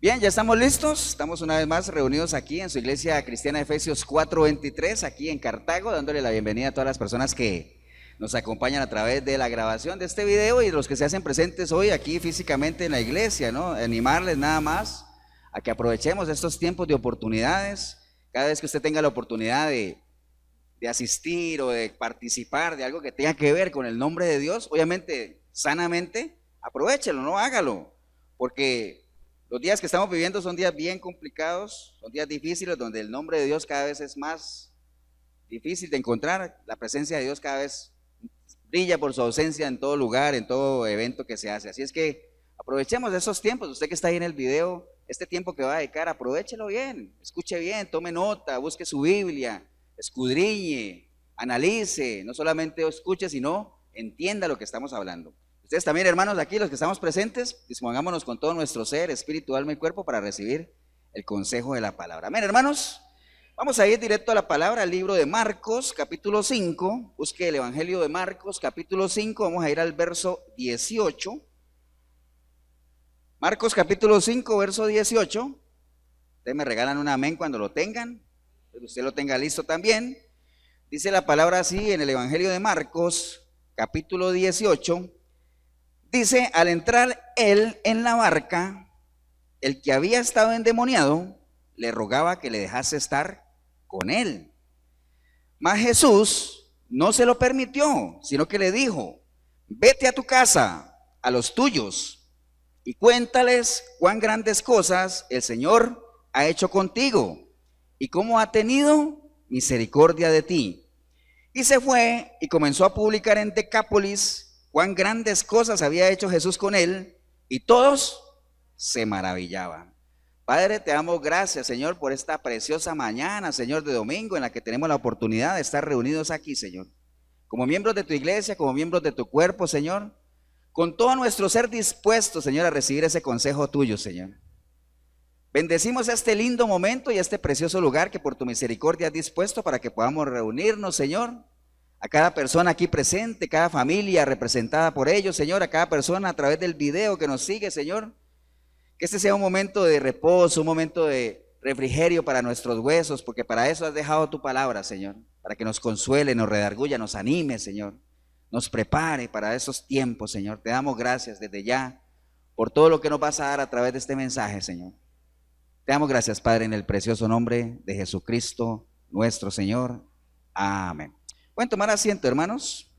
Bien, ya estamos listos, estamos una vez más reunidos aquí en su iglesia cristiana Efesios 4:23, aquí en Cartago, dándole la bienvenida a todas las personas que nos acompañan a través de la grabación de este video y los que se hacen presentes hoy aquí físicamente en la iglesia, ¿no? Animarles nada más a que aprovechemos estos tiempos de oportunidades. Cada vez que usted tenga la oportunidad de asistir o de participar de algo que tenga que ver con el nombre de Dios, obviamente, sanamente, aprovéchelo, no hágalo, porque los días que estamos viviendo son días bien complicados, son días difíciles donde el nombre de Dios cada vez es más difícil de encontrar, la presencia de Dios cada vez brilla por su ausencia en todo lugar, en todo evento que se hace. Así es que aprovechemos esos tiempos. Usted que está ahí en el video, este tiempo que va a dedicar, aprovéchelo bien, escuche bien, tome nota, busque su Biblia, escudriñe, analice, no solamente escuche, sino entienda lo que estamos hablando. Ustedes también, hermanos, aquí los que estamos presentes, dispongámonos con todo nuestro ser, espíritu, alma y cuerpo para recibir el consejo de la palabra. Amén, hermanos. Vamos a ir directo a la palabra, al libro de Marcos, capítulo 5. Busque el Evangelio de Marcos, capítulo 5. Vamos a ir al verso 18. Marcos, capítulo 5, verso 18. Ustedes me regalan un amén cuando lo tengan. Que usted lo tenga listo también. Dice la palabra así en el Evangelio de Marcos, capítulo 18. Dice, al entrar él en la barca, el que había estado endemoniado le rogaba que le dejase estar con él. Mas Jesús no se lo permitió, sino que le dijo, vete a tu casa, a los tuyos, y cuéntales cuán grandes cosas el Señor ha hecho contigo, y cómo ha tenido misericordia de ti. Y se fue y comenzó a publicar en Decápolis cuán grandes cosas había hecho Jesús con él, y todos se maravillaban. Padre, te damos gracias, Señor, por esta preciosa mañana, Señor, de domingo, en la que tenemos la oportunidad de estar reunidos aquí, Señor, como miembros de tu iglesia, como miembros de tu cuerpo, Señor, con todo nuestro ser dispuesto, Señor, a recibir ese consejo tuyo, Señor. Bendecimos este lindo momento y este precioso lugar que por tu misericordia has dispuesto para que podamos reunirnos, Señor. A cada persona aquí presente, cada familia representada por ellos, Señor, a cada persona a través del video que nos sigue, Señor. Que este sea un momento de reposo, un momento de refrigerio para nuestros huesos, porque para eso has dejado tu palabra, Señor, para que nos consuele, nos redarguya, nos anime, Señor, nos prepare para esos tiempos, Señor. Te damos gracias desde ya por todo lo que nos vas a dar a través de este mensaje, Señor. Te damos gracias, Padre, en el precioso nombre de Jesucristo, nuestro Señor. Amén. ¿Pueden tomar asiento, hermanos?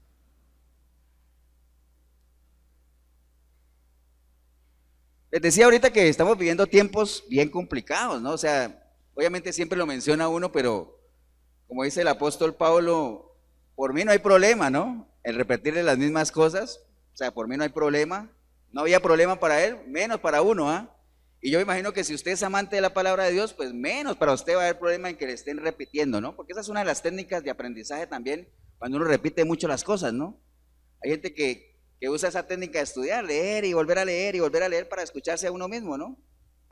Les decía ahorita que estamos viviendo tiempos bien complicados, ¿no? O sea, obviamente siempre lo menciona uno, pero como dice el apóstol Pablo, por mí no hay problema, ¿no? El repetirle las mismas cosas, o sea, por mí no hay problema. No había problema para él, menos para uno, ¿ah? Y yo me imagino que si usted es amante de la palabra de Dios, pues menos para usted va a haber problema en que le estén repitiendo, ¿no? Porque esa es una de las técnicas de aprendizaje también, cuando uno repite mucho las cosas, ¿no? Hay gente que usa esa técnica de estudiar, leer y volver a leer y volver a leer para escucharse a uno mismo, ¿no?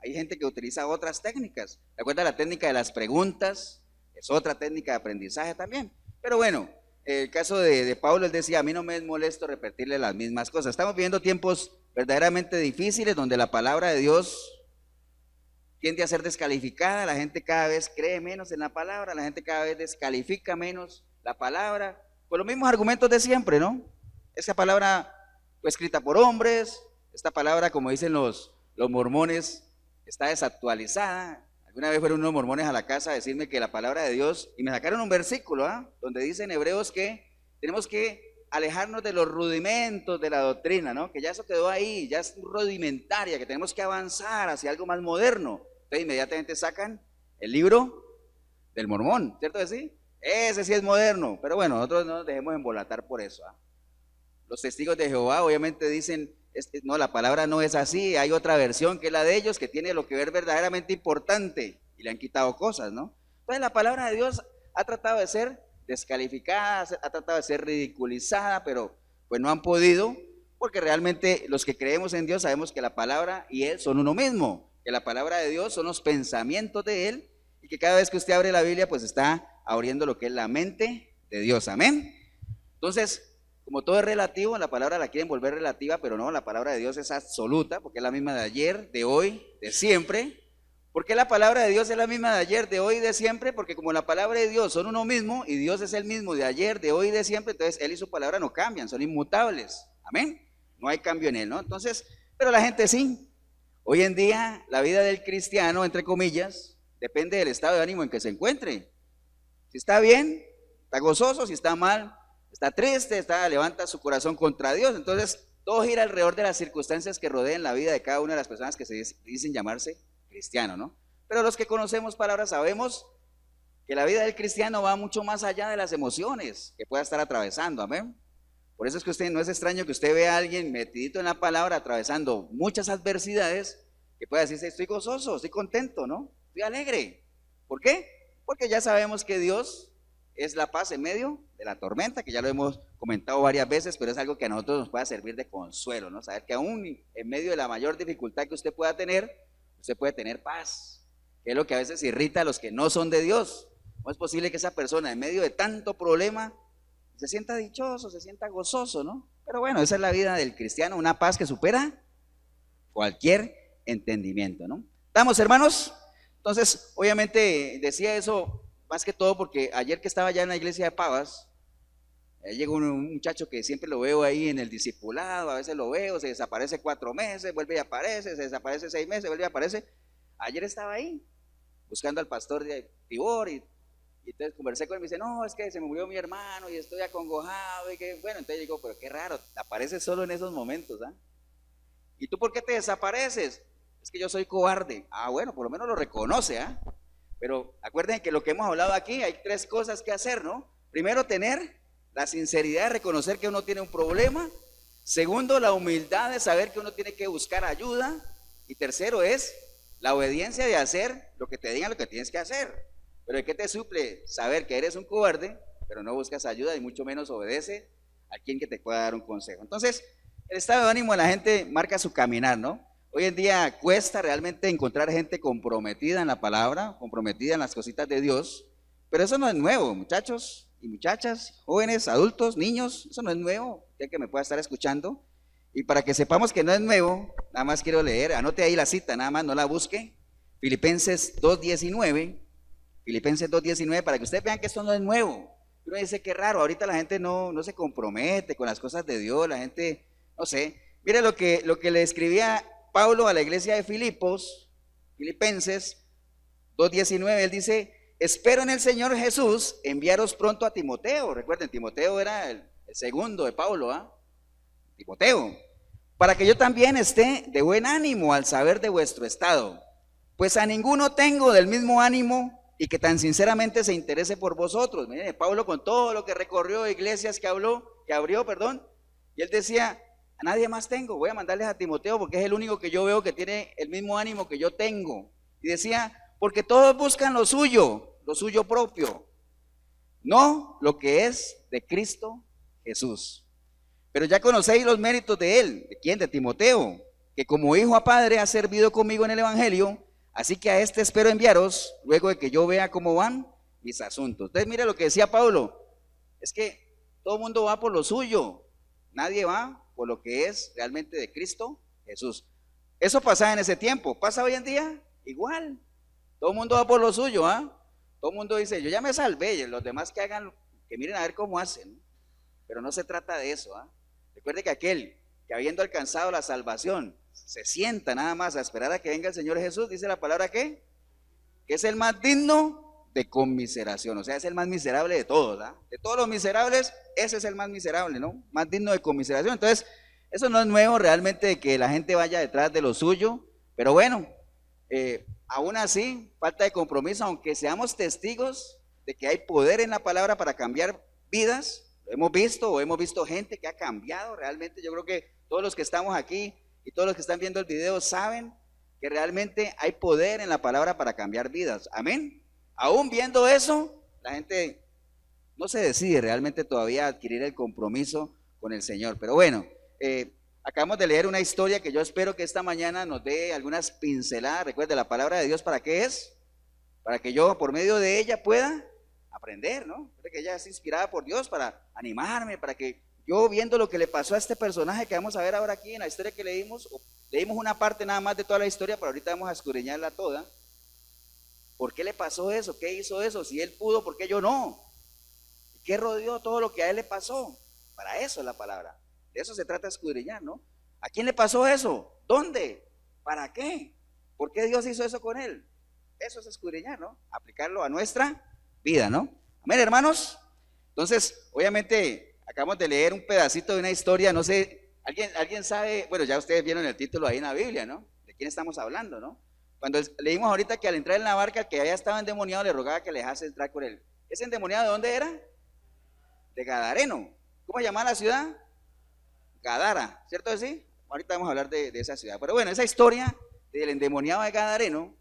Hay gente que utiliza otras técnicas. ¿Recuerda la técnica de las preguntas? Es otra técnica de aprendizaje también. Pero bueno, el caso de Pablo, él decía, a mí no me es molesto repetirle las mismas cosas. Estamos viviendo tiempos verdaderamente difíciles donde la palabra de Dios tiende a ser descalificada, la gente cada vez cree menos en la palabra, la gente cada vez descalifica menos la palabra, con los mismos argumentos de siempre, ¿no? Esa palabra fue escrita por hombres, esta palabra, como dicen los mormones, está desactualizada. Alguna vez fueron unos mormones a la casa a decirme que la palabra de Dios, y me sacaron un versículo, donde dice en Hebreos que tenemos que alejarnos de los rudimentos de la doctrina, ¿no? Que ya eso quedó ahí, ya es rudimentaria, que tenemos que avanzar hacia algo más moderno. Entonces inmediatamente sacan el libro del Mormón, ¿cierto que sí? Ese sí es moderno, pero bueno, nosotros no nos dejemos embolatar por eso. Los testigos de Jehová obviamente dicen, no, la palabra no es así, hay otra versión que es la de ellos, que tiene lo que ver verdaderamente importante, y le han quitado cosas, ¿no? Entonces la palabra de Dios ha tratado de ser descalificada, ha tratado de ser ridiculizada, pero pues no han podido, porque realmente los que creemos en Dios sabemos que la palabra y Él son uno mismo, que la palabra de Dios son los pensamientos de Él, y que cada vez que usted abre la Biblia, pues está abriendo lo que es la mente de Dios, amén. Entonces, como todo es relativo, la palabra la quieren volver relativa, pero no, la palabra de Dios es absoluta, porque es la misma de ayer, de hoy, de siempre. ¿Por qué la palabra de Dios es la misma de ayer, de hoy y de siempre? Porque como la palabra de Dios son uno mismo, y Dios es el mismo de ayer, de hoy y de siempre, entonces Él y su palabra no cambian, son inmutables. Amén. No hay cambio en Él, ¿no? Entonces, pero la gente sí. Hoy en día, la vida del cristiano, entre comillas, depende del estado de ánimo en que se encuentre. Si está bien, está gozoso; si está mal, está triste, levanta su corazón contra Dios. Entonces, todo gira alrededor de las circunstancias que rodean la vida de cada una de las personas que se dicen llamarse cristiano, ¿no? Pero los que conocemos palabras sabemos que la vida del cristiano va mucho más allá de las emociones que pueda estar atravesando, amén. Por eso es que usted no es extraño que usted vea a alguien metidito en la palabra, atravesando muchas adversidades, que pueda decirse: estoy gozoso, estoy contento, ¿no? Estoy alegre. ¿Por qué? Porque ya sabemos que Dios es la paz en medio de la tormenta, que ya lo hemos comentado varias veces, pero es algo que a nosotros nos puede servir de consuelo, ¿no? Saber que aún en medio de la mayor dificultad que usted pueda tener, usted puede tener paz, que es lo que a veces irrita a los que no son de Dios. ¿Cómo es posible que esa persona en medio de tanto problema se sienta dichoso, se sienta gozoso, ¿no? Pero bueno, esa es la vida del cristiano, una paz que supera cualquier entendimiento, ¿no? ¿Estamos, hermanos? Entonces, obviamente decía eso más que todo porque ayer que estaba ya en la iglesia de Pavas, llegó un muchacho que siempre lo veo ahí en el discipulado, a veces lo veo, se desaparece 4 meses, vuelve y aparece, se desaparece 6 meses, vuelve y aparece. Ayer estaba ahí buscando al pastor de Tibor y entonces conversé con él y me dice: no, es que se me murió mi hermano y estoy acongojado y que bueno. Entonces digo: pero qué raro, apareces solo en esos momentos, ¿ah? ¿Y tú por qué te desapareces? Es que yo soy cobarde. Ah, bueno, por lo menos lo reconoce, ¿ah? Pero acuérdense que lo que hemos hablado aquí, hay 3 cosas que hacer, ¿no? Primero, tener la sinceridad de reconocer que uno tiene un problema. Segundo, la humildad de saber que uno tiene que buscar ayuda. Y tercero es la obediencia de hacer lo que te digan, lo que tienes que hacer. Pero ¿de qué te suple saber que eres un cobarde, pero no buscas ayuda y mucho menos obedece a quien que te pueda dar un consejo? Entonces, el estado de ánimo de la gente marca su caminar, ¿no? Hoy en día cuesta realmente encontrar gente comprometida en la palabra, comprometida en las cositas de Dios, pero eso no es nuevo, muchachos y muchachas, jóvenes, adultos, niños, eso no es nuevo, ya que me pueda estar escuchando. Y para que sepamos que no es nuevo, nada más quiero leer, anote ahí la cita, nada más, no la busque, Filipenses 2:19, Filipenses 2:19, para que ustedes vean que esto no es nuevo. Uno dice: qué raro, ahorita la gente no se compromete con las cosas de Dios, la gente, no sé. Mire lo que le escribía Pablo a la iglesia de Filipenses 2:19, él dice: espero en el Señor Jesús enviaros pronto a Timoteo. Recuerden, Timoteo era el segundo de Pablo, ¿ah? Timoteo, para que yo también esté de buen ánimo al saber de vuestro estado, pues a ninguno tengo del mismo ánimo y que tan sinceramente se interese por vosotros. Miren, Pablo con todo lo que recorrió, iglesias que abrió, y él decía: a nadie más tengo, voy a mandarles a Timoteo porque es el único que yo veo que tiene el mismo ánimo que yo tengo. Y decía: porque todos buscan lo suyo propio, no lo que es de Cristo Jesús. Pero ya conocéis los méritos de él. ¿De quién? De Timoteo, que como hijo a padre ha servido conmigo en el evangelio, así que a este espero enviaros luego de que yo vea cómo van mis asuntos. Entonces mire lo que decía Pablo, es que todo el mundo va por lo suyo, nadie va por lo que es realmente de Cristo Jesús. Eso pasaba en ese tiempo, ¿pasa hoy en día? Igual, todo el mundo va por lo suyo, ¿ah? Todo el mundo dice: yo ya me salvé, y los demás que hagan, que miren a ver cómo hacen. Pero no se trata de eso, ¿ah? Recuerde que aquel que habiendo alcanzado la salvación se sienta nada más a esperar a que venga el Señor Jesús, dice la palabra que es el más digno de conmiseración, o sea, es el más miserable de todos, ¿ah? De todos los miserables, ese es el más miserable, ¿no? Más digno de conmiseración. Entonces, eso no es nuevo realmente, de que la gente vaya detrás de lo suyo, pero bueno, aún así, falta de compromiso, aunque seamos testigos de que hay poder en la palabra para cambiar vidas. Lo hemos visto gente que ha cambiado realmente. Yo creo que todos los que estamos aquí y todos los que están viendo el video saben que realmente hay poder en la palabra para cambiar vidas. Amén. Aún viendo eso, la gente no se decide realmente todavía a adquirir el compromiso con el Señor. Pero bueno, acabamos de leer una historia que yo espero que esta mañana nos dé algunas pinceladas. Recuerde, la palabra de Dios, ¿para qué es? Para que yo por medio de ella pueda aprender, ¿no? Que ella es inspirada por Dios para animarme, para que yo viendo lo que le pasó a este personaje que vamos a ver ahora aquí en la historia que leímos una parte nada más de toda la historia, pero ahorita vamos a escudriñarla toda. ¿Por qué le pasó eso? ¿Qué hizo eso? Si él pudo, ¿por qué yo no? ¿Qué rodeó todo lo que a él le pasó? Para eso es la palabra. De eso se trata de escudriñar, ¿no? ¿A quién le pasó eso? ¿Dónde? ¿Para qué? ¿Por qué Dios hizo eso con él? Eso es escudriñar, ¿no? Aplicarlo a nuestra vida, ¿no? Amén, hermanos. Entonces, obviamente, acabamos de leer un pedacito de una historia, no sé, ¿alguien sabe? Bueno, ya ustedes vieron el título ahí en la Biblia, ¿no? ¿De quién estamos hablando, no? Cuando leímos ahorita que al entrar en la barca, el que había estado endemoniado le rogaba que le dejase entrar con él. ¿Ese endemoniado de dónde era? De Gadareno. ¿Cómo se llamaba la ciudad? Gadara, ¿cierto que sí? Ahorita vamos a hablar de esa ciudad. Pero bueno, esa historia del endemoniado de Gadareno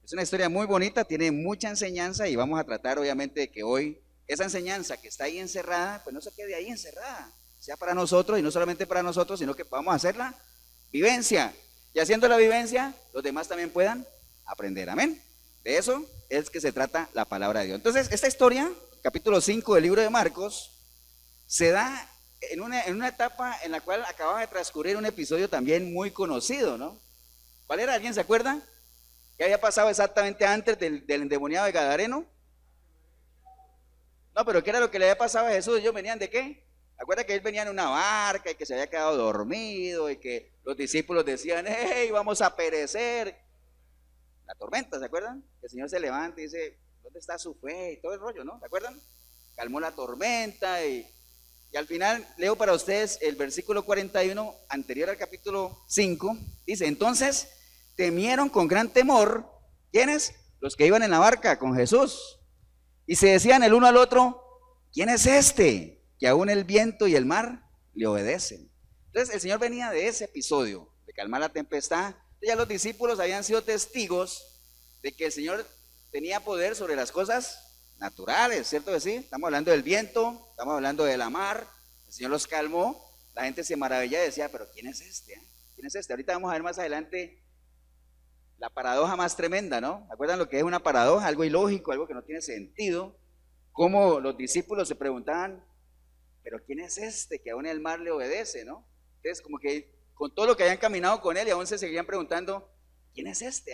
es una historia muy bonita, tiene mucha enseñanza y vamos a tratar obviamente de que hoy esa enseñanza que está ahí encerrada, pues no se quede ahí encerrada, sea para nosotros y no solamente para nosotros, sino que vamos a hacerla vivencia. Y haciendo la vivencia, los demás también puedan aprender. Amén. De eso es que se trata la palabra de Dios. Entonces, esta historia, capítulo 5 del libro de Marcos, se da en una etapa en la cual acababa de transcurrir un episodio también muy conocido, ¿no? ¿Cuál era? ¿Alguien se acuerda? ¿Qué había pasado exactamente antes del endemoniado de Gadareno? No, pero ¿qué era lo que le había pasado a Jesús? ¿Ellos venían de qué? ¿Acuerda que él venía en una barca y que se había quedado dormido y que los discípulos decían, hey, vamos a perecer? La tormenta, ¿se acuerdan? Que el Señor se levanta y dice, ¿dónde está su fe? Y todo el rollo, ¿no? ¿Se acuerdan? Calmó la tormenta y al final leo para ustedes el versículo 41, anterior al capítulo 5, dice, entonces temieron con gran temor, ¿quiénes? Los que iban en la barca con Jesús. Y se decían el uno al otro, ¿quién es este? Que aún el viento y el mar le obedecen. Entonces el Señor venía de ese episodio, de calmar la tempestad. Ya los discípulos habían sido testigos de que el Señor tenía poder sobre las cosas naturales, ¿cierto que sí? Estamos hablando del viento, estamos hablando de la mar, el Señor los calmó, la gente se maravillaba y decía, pero ¿quién es este? ¿Quién es este? Ahorita vamos a ver más adelante la paradoja más tremenda, ¿no? ¿Acuerdan lo que es una paradoja? Algo ilógico, algo que no tiene sentido. Cómo los discípulos se preguntaban, pero ¿quién es este que aún el mar le obedece, no? Entonces, como que con todo lo que habían caminado con él y aún se seguían preguntando, ¿quién es este?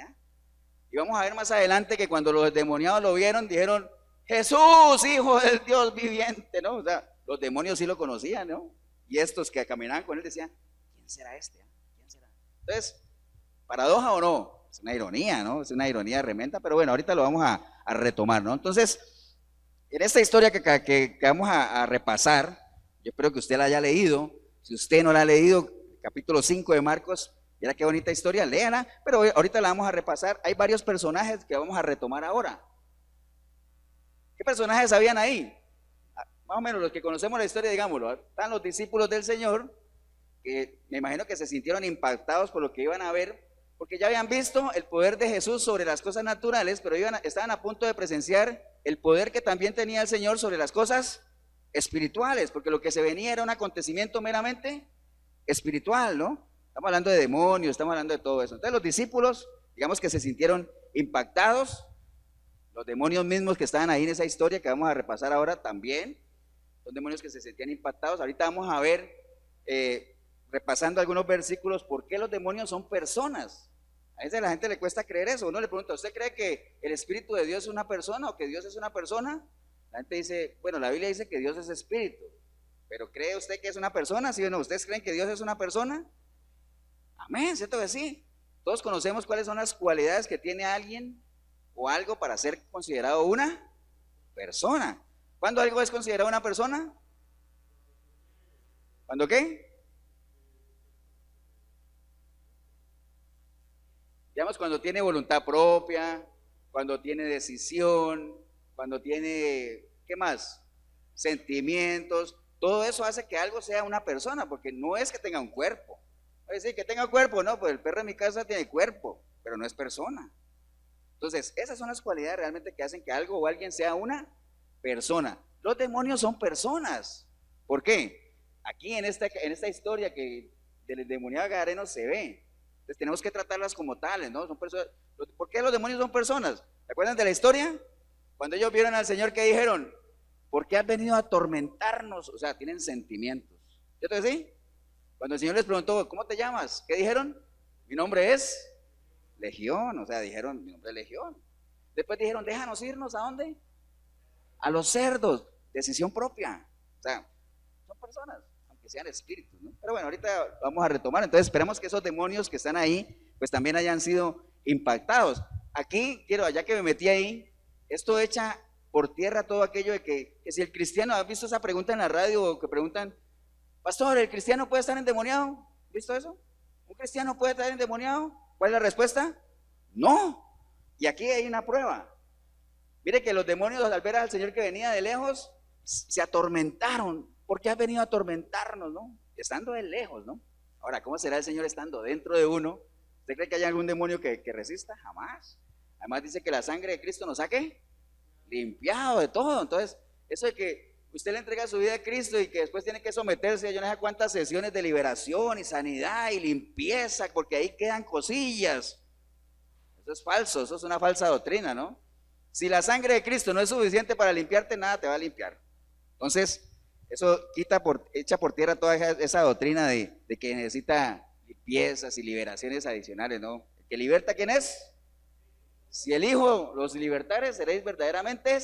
Y vamos a ver más adelante que cuando los demoniados lo vieron, dijeron, Jesús, hijo del Dios viviente, ¿no? O sea, los demonios sí lo conocían, ¿no? Y estos que caminaban con él decían, ¿quién será este? ¿Quién será? Entonces, ¿paradoja o no? Es una ironía, ¿no? Es una ironía tremenda, pero bueno, ahorita lo vamos a retomar, ¿no? Entonces, en esta historia que vamos a repasar, yo espero que usted la haya leído. Si usted no la ha leído, capítulo 5 de Marcos, mira qué bonita historia, léala, pero ahorita la vamos a repasar. Hay varios personajes que vamos a retomar ahora. ¿Qué personajes habían ahí? Más o menos los que conocemos la historia, digámoslo. Están los discípulos del Señor, que me imagino que se sintieron impactados por lo que iban a ver, porque ya habían visto el poder de Jesús sobre las cosas naturales, pero estaban a punto de presenciar el poder que también tenía el Señor sobre las cosas espirituales, porque lo que se venía era un acontecimiento meramente espiritual, ¿no? Estamos hablando de demonios, estamos hablando de todo eso. Entonces los discípulos, digamos que se sintieron impactados, los demonios mismos que estaban ahí en esa historia que vamos a repasar ahora también, son demonios que se sentían impactados. Ahorita vamos a ver, repasando algunos versículos, por qué los demonios son personas. A veces a la gente le cuesta creer eso. Uno le pregunta, ¿usted cree que el Espíritu de Dios es una persona o que Dios es una persona? La gente dice, bueno, la Biblia dice que Dios es espíritu, pero ¿cree usted que es una persona? ¿Sí o no? ¿Ustedes creen que Dios es una persona? Amén, ¿cierto que sí? Todos conocemos cuáles son las cualidades que tiene alguien o algo para ser considerado una persona. ¿Cuándo algo es considerado una persona? ¿Cuándo qué? Digamos, cuando tiene voluntad propia, cuando tiene decisión, cuando tiene, ¿qué más? Sentimientos. Todo eso hace que algo sea una persona, porque no es que tenga un cuerpo. Es decir, que tenga un cuerpo, no, pues el perro en mi casa tiene cuerpo, pero no es persona. Entonces, esas son las cualidades realmente que hacen que algo o alguien sea una persona. Los demonios son personas. ¿Por qué? Aquí en esta historia que del endemoniado gadareno se ve. Entonces tenemos que tratarlas como tales, ¿no? Son personas. ¿Por qué los demonios son personas? ¿Se acuerdan de la historia? Cuando ellos vieron al Señor, ¿qué dijeron? ¿Por qué has venido a atormentarnos? O sea, tienen sentimientos. ¿Yo te decía? Cuando el Señor les preguntó, ¿cómo te llamas? ¿Qué dijeron? Mi nombre es Legión, o sea, dijeron, mi nombre es Legión. Después dijeron, déjanos irnos, ¿a dónde? A los cerdos, decisión propia. O sea, son personas, aunque sean espíritus, ¿no? Pero bueno, ahorita vamos a retomar. Entonces esperemos que esos demonios que están ahí, pues también hayan sido impactados. Aquí, ya que me metí ahí, esto echa por tierra todo aquello de que si el cristiano, ¿has visto esa pregunta en la radio que preguntan, pastor, ¿el cristiano puede estar endemoniado? ¿Has visto eso? ¿Un cristiano puede estar endemoniado? ¿Cuál es la respuesta? No. Y aquí hay una prueba. Mire que los demonios al ver al Señor que venía de lejos, se atormentaron. ¿Por qué ha venido a atormentarnos, no? Estando de lejos, ¿no? Ahora, ¿cómo será el Señor estando dentro de uno? ¿Usted cree que hay algún demonio que resista? Jamás. Además dice que la sangre de Cristo nos ha ¿qué? Limpiado de todo. Entonces, eso de que usted le entrega su vida a Cristo y que después tiene que someterse a yo no sé cuántas sesiones de liberación y sanidad y limpieza, porque ahí quedan cosillas. Eso es falso, eso es una falsa doctrina, ¿no? Si la sangre de Cristo no es suficiente para limpiarte, nada te va a limpiar. Entonces, eso echa por tierra toda esa doctrina de que necesita limpiezas y liberaciones adicionales, ¿no? ¿El que liberta quién es? Si el Hijo los libertare, seréis verdaderamente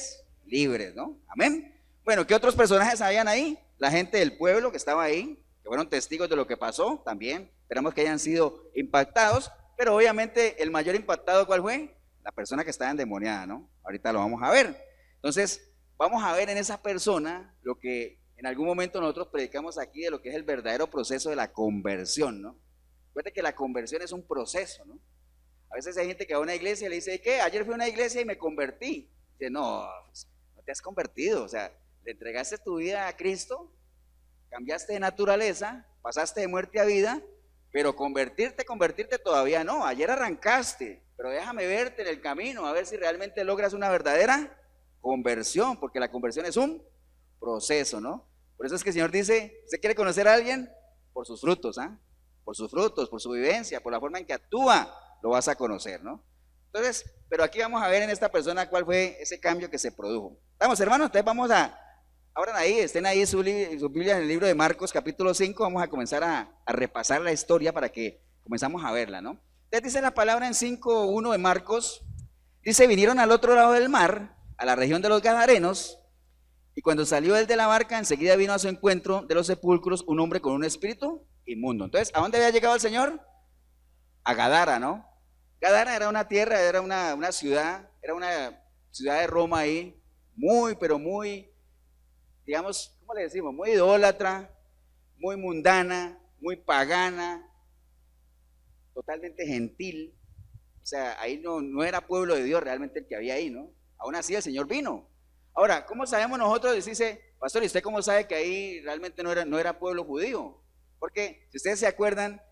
libres, ¿no? Amén. Bueno, ¿qué otros personajes habían ahí? La gente del pueblo que estaba ahí, que fueron testigos de lo que pasó también. Esperamos que hayan sido impactados, pero obviamente el mayor impactado, ¿cuál fue? La persona que estaba endemoniada, ¿no? Ahorita lo vamos a ver. Entonces, vamos a ver en esa persona lo que en algún momento nosotros predicamos aquí de lo que es el verdadero proceso de la conversión, ¿no? Recuerde que la conversión es un proceso, ¿no? A veces hay gente que va a una iglesia y le dice, ¿qué? Ayer fui a una iglesia y me convertí. Dice, no, no te has convertido, o sea, le entregaste tu vida a Cristo, cambiaste de naturaleza, pasaste de muerte a vida, pero convertirte todavía no. Ayer arrancaste, pero déjame verte en el camino, a ver si realmente logras una verdadera conversión, porque la conversión es un proceso, ¿no? Por eso es que el Señor dice, ¿usted quiere conocer a alguien? Por sus frutos, ¿ah? Por sus frutos, por su vivencia, por la forma en que actúa, lo vas a conocer, ¿no? Entonces, pero aquí vamos a ver en esta persona cuál fue ese cambio que se produjo. Vamos, hermanos, entonces vamos abran ahí, estén ahí su Biblia en el libro de Marcos, capítulo 5, vamos a comenzar a repasar la historia para que comenzamos a verla, ¿no? Entonces dice la palabra en 5:1 de Marcos, dice, vinieron al otro lado del mar, a la región de los Gadarenos, y cuando salió él de la barca, enseguida vino a su encuentro de los sepulcros un hombre con un espíritu inmundo. Entonces, ¿a dónde había llegado el Señor? A Gadara, ¿no? Gadara era una tierra, era una ciudad, era una ciudad de Roma ahí, pero muy, digamos, ¿cómo le decimos? Muy idólatra, muy mundana, muy pagana, totalmente gentil. O sea, ahí no era pueblo de Dios realmente el que había ahí, ¿no? Aún así el Señor vino. Ahora, ¿cómo sabemos nosotros? Dice, pastor, ¿y usted cómo sabe que ahí realmente no era pueblo judío? Porque, si ustedes se acuerdan,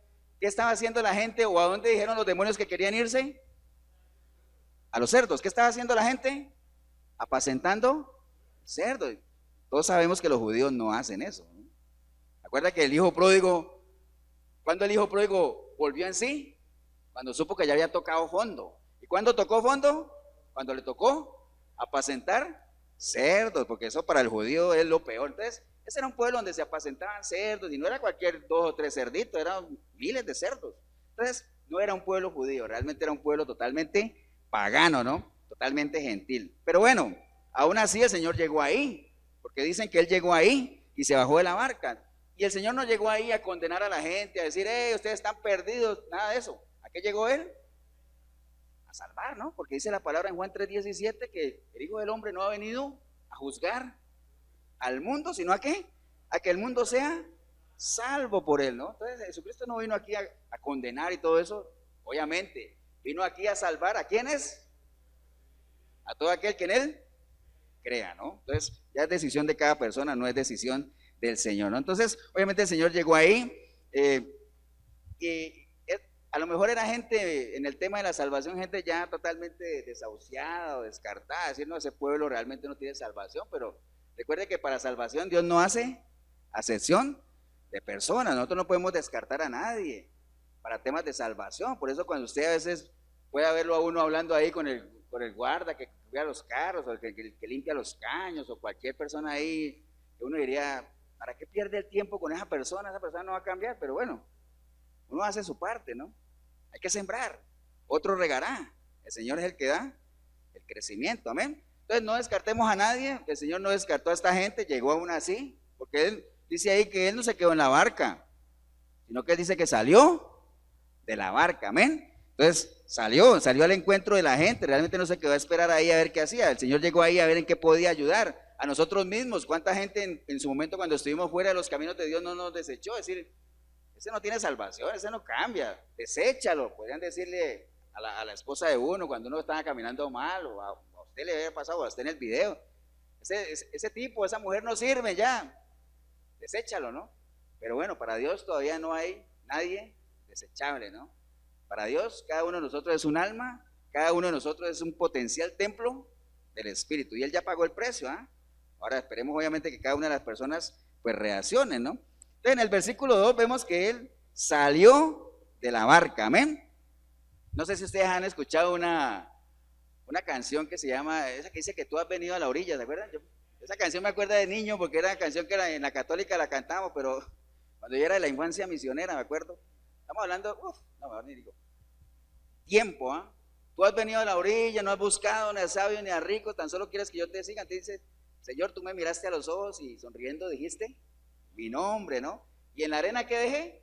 ¿qué estaba haciendo la gente o a dónde dijeron los demonios que querían irse? A los cerdos. ¿Qué estaba haciendo la gente? Apacentando cerdos. Todos sabemos que los judíos no hacen eso, ¿no? ¿Acuerda que el hijo pródigo, cuando el hijo pródigo volvió en sí? Cuando supo que ya había tocado fondo. ¿Y cuándo tocó fondo? Cuando le tocó apacentar cerdos, porque eso para el judío es lo peor. Entonces, ese era un pueblo donde se apacentaban cerdos y no era cualquier 2 o 3 cerditos, eran miles de cerdos. Entonces, no era un pueblo judío, realmente era un pueblo totalmente pagano, ¿no? Totalmente gentil. Pero bueno, aún así el Señor llegó ahí, porque dicen que Él llegó ahí y se bajó de la barca. Y el Señor no llegó ahí a condenar a la gente, a decir, ustedes están perdidos, nada de eso. ¿A qué llegó Él? A salvar, ¿no? Porque dice la palabra en Juan 3:17 que el Hijo del Hombre no ha venido a juzgar al mundo, sino a qué? A que el mundo sea salvo por él, ¿no? Entonces Jesucristo no vino aquí a condenar y todo eso, obviamente, vino aquí a salvar a quienes, a todo aquel que en él crea, ¿no? Entonces ya es decisión de cada persona, no es decisión del Señor, ¿no? Entonces, obviamente el Señor llegó ahí y a lo mejor era gente en el tema de la salvación, gente ya totalmente desahuciada o descartada, decir, no, ese pueblo realmente no tiene salvación, pero recuerde que para salvación Dios no hace acepción de personas, nosotros no podemos descartar a nadie para temas de salvación. Por eso cuando usted a veces puede verlo a uno hablando ahí con el guarda que cuida los carros o el que limpia los caños o cualquier persona ahí, que uno diría, ¿Para qué pierde el tiempo con esa persona? Esa persona no va a cambiar, pero bueno, uno hace su parte, ¿no? Hay que sembrar, otro regará. El Señor es el que da el crecimiento, amén. Entonces no descartemos a nadie, el Señor no descartó a esta gente, llegó aún así, porque Él dice ahí que Él no se quedó en la barca, sino que Él dice que salió de la barca, amén. Entonces salió al encuentro de la gente, realmente no se quedó a esperar ahí a ver qué hacía, el Señor llegó ahí a ver en qué podía ayudar. A nosotros mismos, cuánta gente en su momento cuando estuvimos fuera de los caminos de Dios no nos desechó, es decir, ese no tiene salvación, ese no cambia, deséchalo, podrían decirle a la esposa de uno cuando uno estaba caminando mal, o a usted le había pasado, o a usted en el video, ese tipo, esa mujer no sirve ya, deséchalo, ¿no? Pero bueno, para Dios todavía no hay nadie desechable, ¿no? Para Dios cada uno de nosotros es un alma, cada uno de nosotros es un potencial templo del Espíritu, y Él ya pagó el precio, ¿ah? Ahora esperemos obviamente que cada una de las personas pues reaccionen, ¿no? Entonces en el versículo 2 vemos que Él salió de la barca, amén. No sé si ustedes han escuchado una canción que se llama, esa que dice que tú has venido a la orilla, ¿se acuerdan? Esa canción me acuerda de niño porque era una canción que en la católica la cantábamos, pero cuando yo era de la infancia misionera, me acuerdo. Estamos hablando, no, mejor ni digo. Tiempo, ¿ah? Tú has venido a la orilla, no has buscado ni a sabio ni a rico, tan solo quieres que yo te siga. Te dice, Señor, tú me miraste a los ojos y sonriendo dijiste mi nombre, ¿no? Y en la arena, ¿qué dejé?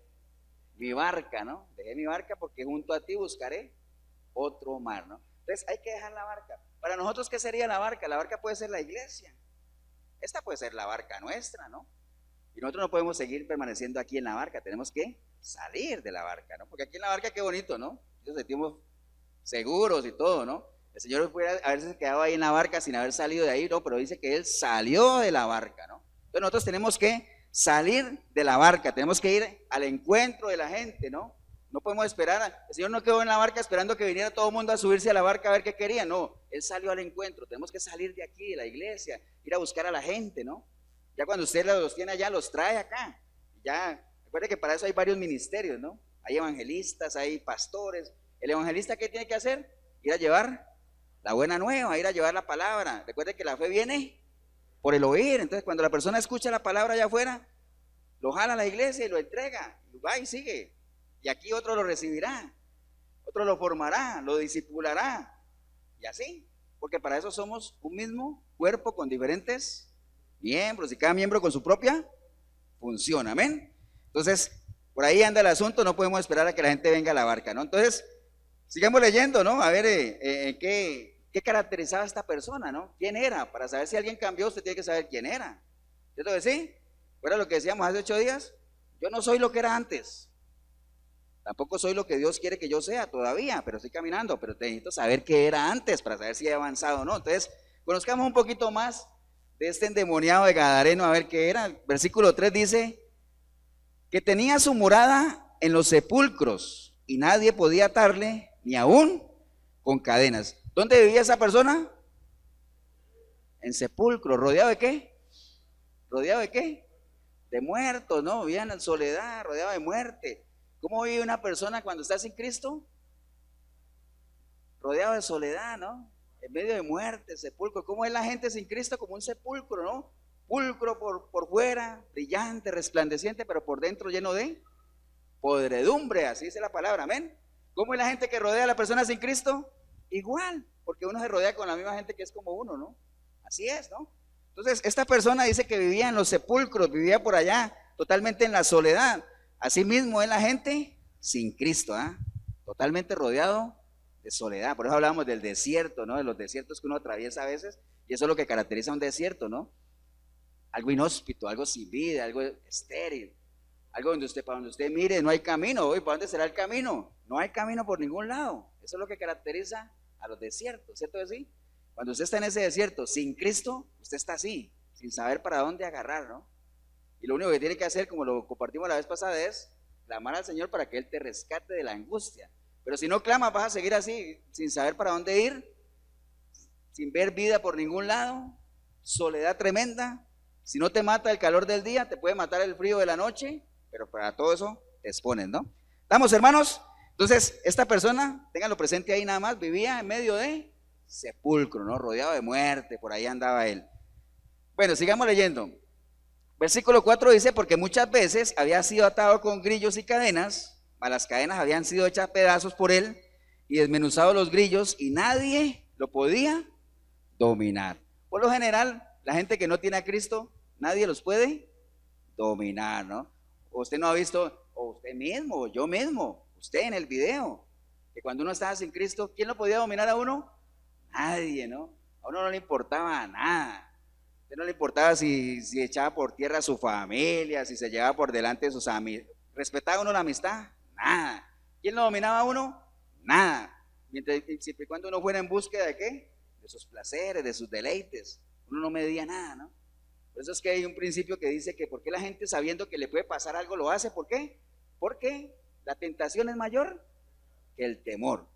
Mi barca, ¿no? Dejé mi barca porque junto a ti buscaré otro mar, ¿no? Entonces hay que dejar la barca. Para nosotros, ¿qué sería la barca? La barca puede ser la iglesia. Esta puede ser la barca nuestra, ¿no? Y nosotros no podemos seguir permaneciendo aquí en la barca, tenemos que salir de la barca, ¿no? Porque aquí en la barca qué bonito, ¿no? Nos sentimos seguros y todo, ¿no? El Señor pudiera haberse quedado ahí en la barca sin haber salido de ahí, ¿no? Pero dice que Él salió de la barca, ¿no? Entonces nosotros tenemos que salir de la barca, tenemos que ir al encuentro de la gente, ¿no? No podemos esperar, el Señor no quedó en la barca esperando que viniera todo el mundo a subirse a la barca a ver qué quería, no, Él salió al encuentro, tenemos que salir de aquí, de la iglesia, ir a buscar a la gente, ¿no? Ya cuando usted los tiene allá, los trae acá, ya, recuerde que para eso hay varios ministerios, ¿no? Hay evangelistas, hay pastores. El evangelista, ¿qué tiene que hacer? Ir a llevar la buena nueva, ir a llevar la palabra. Recuerde que la fe viene por el oír, entonces cuando la persona escucha la palabra allá afuera, lo jala a la iglesia y lo entrega, y va y sigue. Y aquí otro lo recibirá, otro lo formará, lo discipulará, y así, porque para eso somos un mismo cuerpo con diferentes miembros, y cada miembro con su propia función, amén. Entonces, por ahí anda el asunto, no podemos esperar a que la gente venga a la barca, ¿no? Entonces, sigamos leyendo, ¿no? A ver, ¿qué caracterizaba a esta persona, ¿no? ¿Quién era? Para saber si alguien cambió, usted tiene que saber quién era. ¿Cierto que sí? ¿Fuera lo que decíamos hace 8 días? Yo no soy lo que era antes. Tampoco soy lo que Dios quiere que yo sea todavía, pero estoy caminando, pero necesito saber qué era antes para saber si he avanzado o no. Entonces, conozcamos un poquito más de este endemoniado de Gadareno, a ver qué era. El versículo 3 dice que tenía su morada en los sepulcros y nadie podía atarle ni aún con cadenas. ¿Dónde vivía esa persona? En sepulcro. ¿Rodeado de qué? ¿Rodeado de qué? De muertos, ¿no? Vivía en soledad, rodeado de muerte. ¿Cómo vive una persona cuando está sin Cristo? Rodeado de soledad, ¿no? En medio de muerte, sepulcro. ¿Cómo es la gente sin Cristo? Como un sepulcro, ¿no? Pulcro por fuera, brillante, resplandeciente, pero por dentro lleno de podredumbre, así dice la palabra, amén. ¿Cómo es la gente que rodea a la persona sin Cristo? Igual, porque uno se rodea con la misma gente que es como uno, ¿no? Así es, ¿no? Entonces, esta persona dice que vivía en los sepulcros, vivía por allá, totalmente en la soledad. Así mismo es la gente sin Cristo, ¿ah? Totalmente rodeado de soledad. Por eso hablamos del desierto, ¿no? De los desiertos que uno atraviesa a veces, y eso es lo que caracteriza un desierto, ¿no? Algo inhóspito, algo sin vida, algo estéril, algo para donde usted mire, no hay camino. Hoy, ¿para dónde será el camino? No hay camino por ningún lado. Eso es lo que caracteriza a los desiertos, ¿cierto que sí? Cuando usted está en ese desierto sin Cristo, usted está así, sin saber para dónde agarrar, ¿no? Y lo único que tiene que hacer, como lo compartimos la vez pasada, es clamar al Señor para que Él te rescate de la angustia. Pero si no clamas, vas a seguir así, sin saber para dónde ir, sin ver vida por ningún lado, soledad tremenda. Si no te mata el calor del día, te puede matar el frío de la noche, pero para todo eso te expones, ¿no? ¿Estamos, hermanos? Entonces, esta persona, ténganlo presente ahí nada más, vivía en medio de sepulcro, ¿no? Rodeado de muerte, por ahí andaba él. Bueno, sigamos leyendo. Versículo 4 dice, porque muchas veces había sido atado con grillos y cadenas, mas las cadenas habían sido hechas pedazos por él y desmenuzados los grillos y nadie lo podía dominar. Por lo general, la gente que no tiene a Cristo, nadie los puede dominar, ¿no? O usted no ha visto, o usted mismo, o yo mismo, usted en el video, que cuando uno estaba sin Cristo, ¿quién lo podía dominar a uno? Nadie, ¿no? A uno no le importaba nada. A usted no le importaba si echaba por tierra a su familia, si se llevaba por delante de sus amigos. ¿Respetaba uno la amistad? Nada. ¿Quién lo dominaba a uno? Nada. Siempre y cuando uno fuera en búsqueda de ¿qué? De sus placeres, de sus deleites. Uno no medía nada, ¿no? Por eso es que hay un principio que dice que ¿por qué la gente sabiendo que le puede pasar algo lo hace? ¿Por qué? Porque la tentación es mayor que el temor.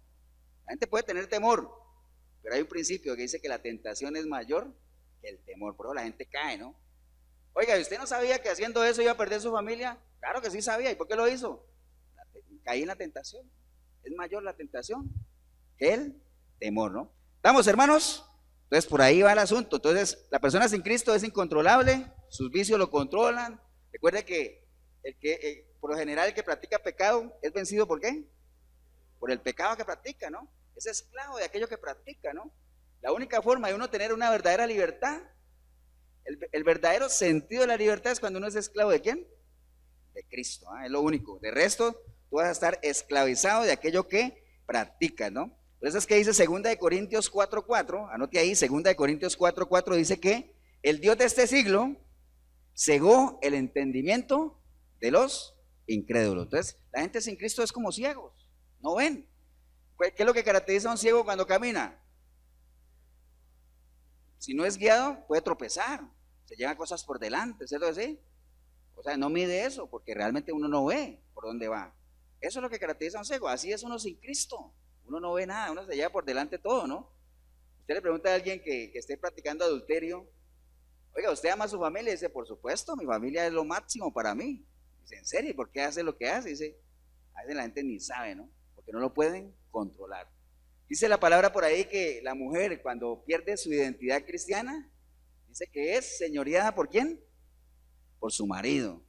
La gente puede tener temor, pero hay un principio que dice que la tentación es mayor que el temor. Por eso la gente cae, ¿no? Oiga, ¿y usted no sabía que haciendo eso iba a perder su familia? Claro que sí sabía. ¿Y por qué lo hizo? Caí en la tentación. Es mayor la tentación que el temor, ¿no? ¿Estamos, hermanos? Entonces, por ahí va el asunto. Entonces, la persona sin Cristo es incontrolable, sus vicios lo controlan. Recuerde que por lo general, el que practica pecado es vencido ¿por qué? Por el pecado que practica, ¿no? Es esclavo de aquello que practica, ¿no? La única forma de uno tener una verdadera libertad, el verdadero sentido de la libertad es cuando uno es esclavo ¿de quién? De Cristo, ¿eh? Es lo único. De resto, tú vas a estar esclavizado de aquello que practicas, ¿no? Por eso es que dice 2 de Corintios 4:4, anote ahí, 2 de Corintios 4:4 dice que el Dios de este siglo cegó el entendimiento de los incrédulos. Entonces, la gente sin Cristo es como ciegos, no ven. ¿Qué es lo que caracteriza a un ciego cuando camina? Si no es guiado, puede tropezar, se lleva cosas por delante, ¿cierto que sí? O sea, no mide eso, porque realmente uno no ve por dónde va. Eso es lo que caracteriza a un ciego, así es uno sin Cristo. Uno no ve nada, uno se lleva por delante todo, ¿no? Usted le pregunta a alguien que esté practicando adulterio, oiga, ¿usted ama a su familia? Y dice, por supuesto, mi familia es lo máximo para mí. Dice, ¿en serio? ¿Por qué hace lo que hace? Dice, a veces la gente ni sabe, ¿no? Porque no lo pueden controlar. Dice la palabra por ahí que la mujer cuando pierde su identidad cristiana, dice que es señoreada ¿por quién? Por su marido.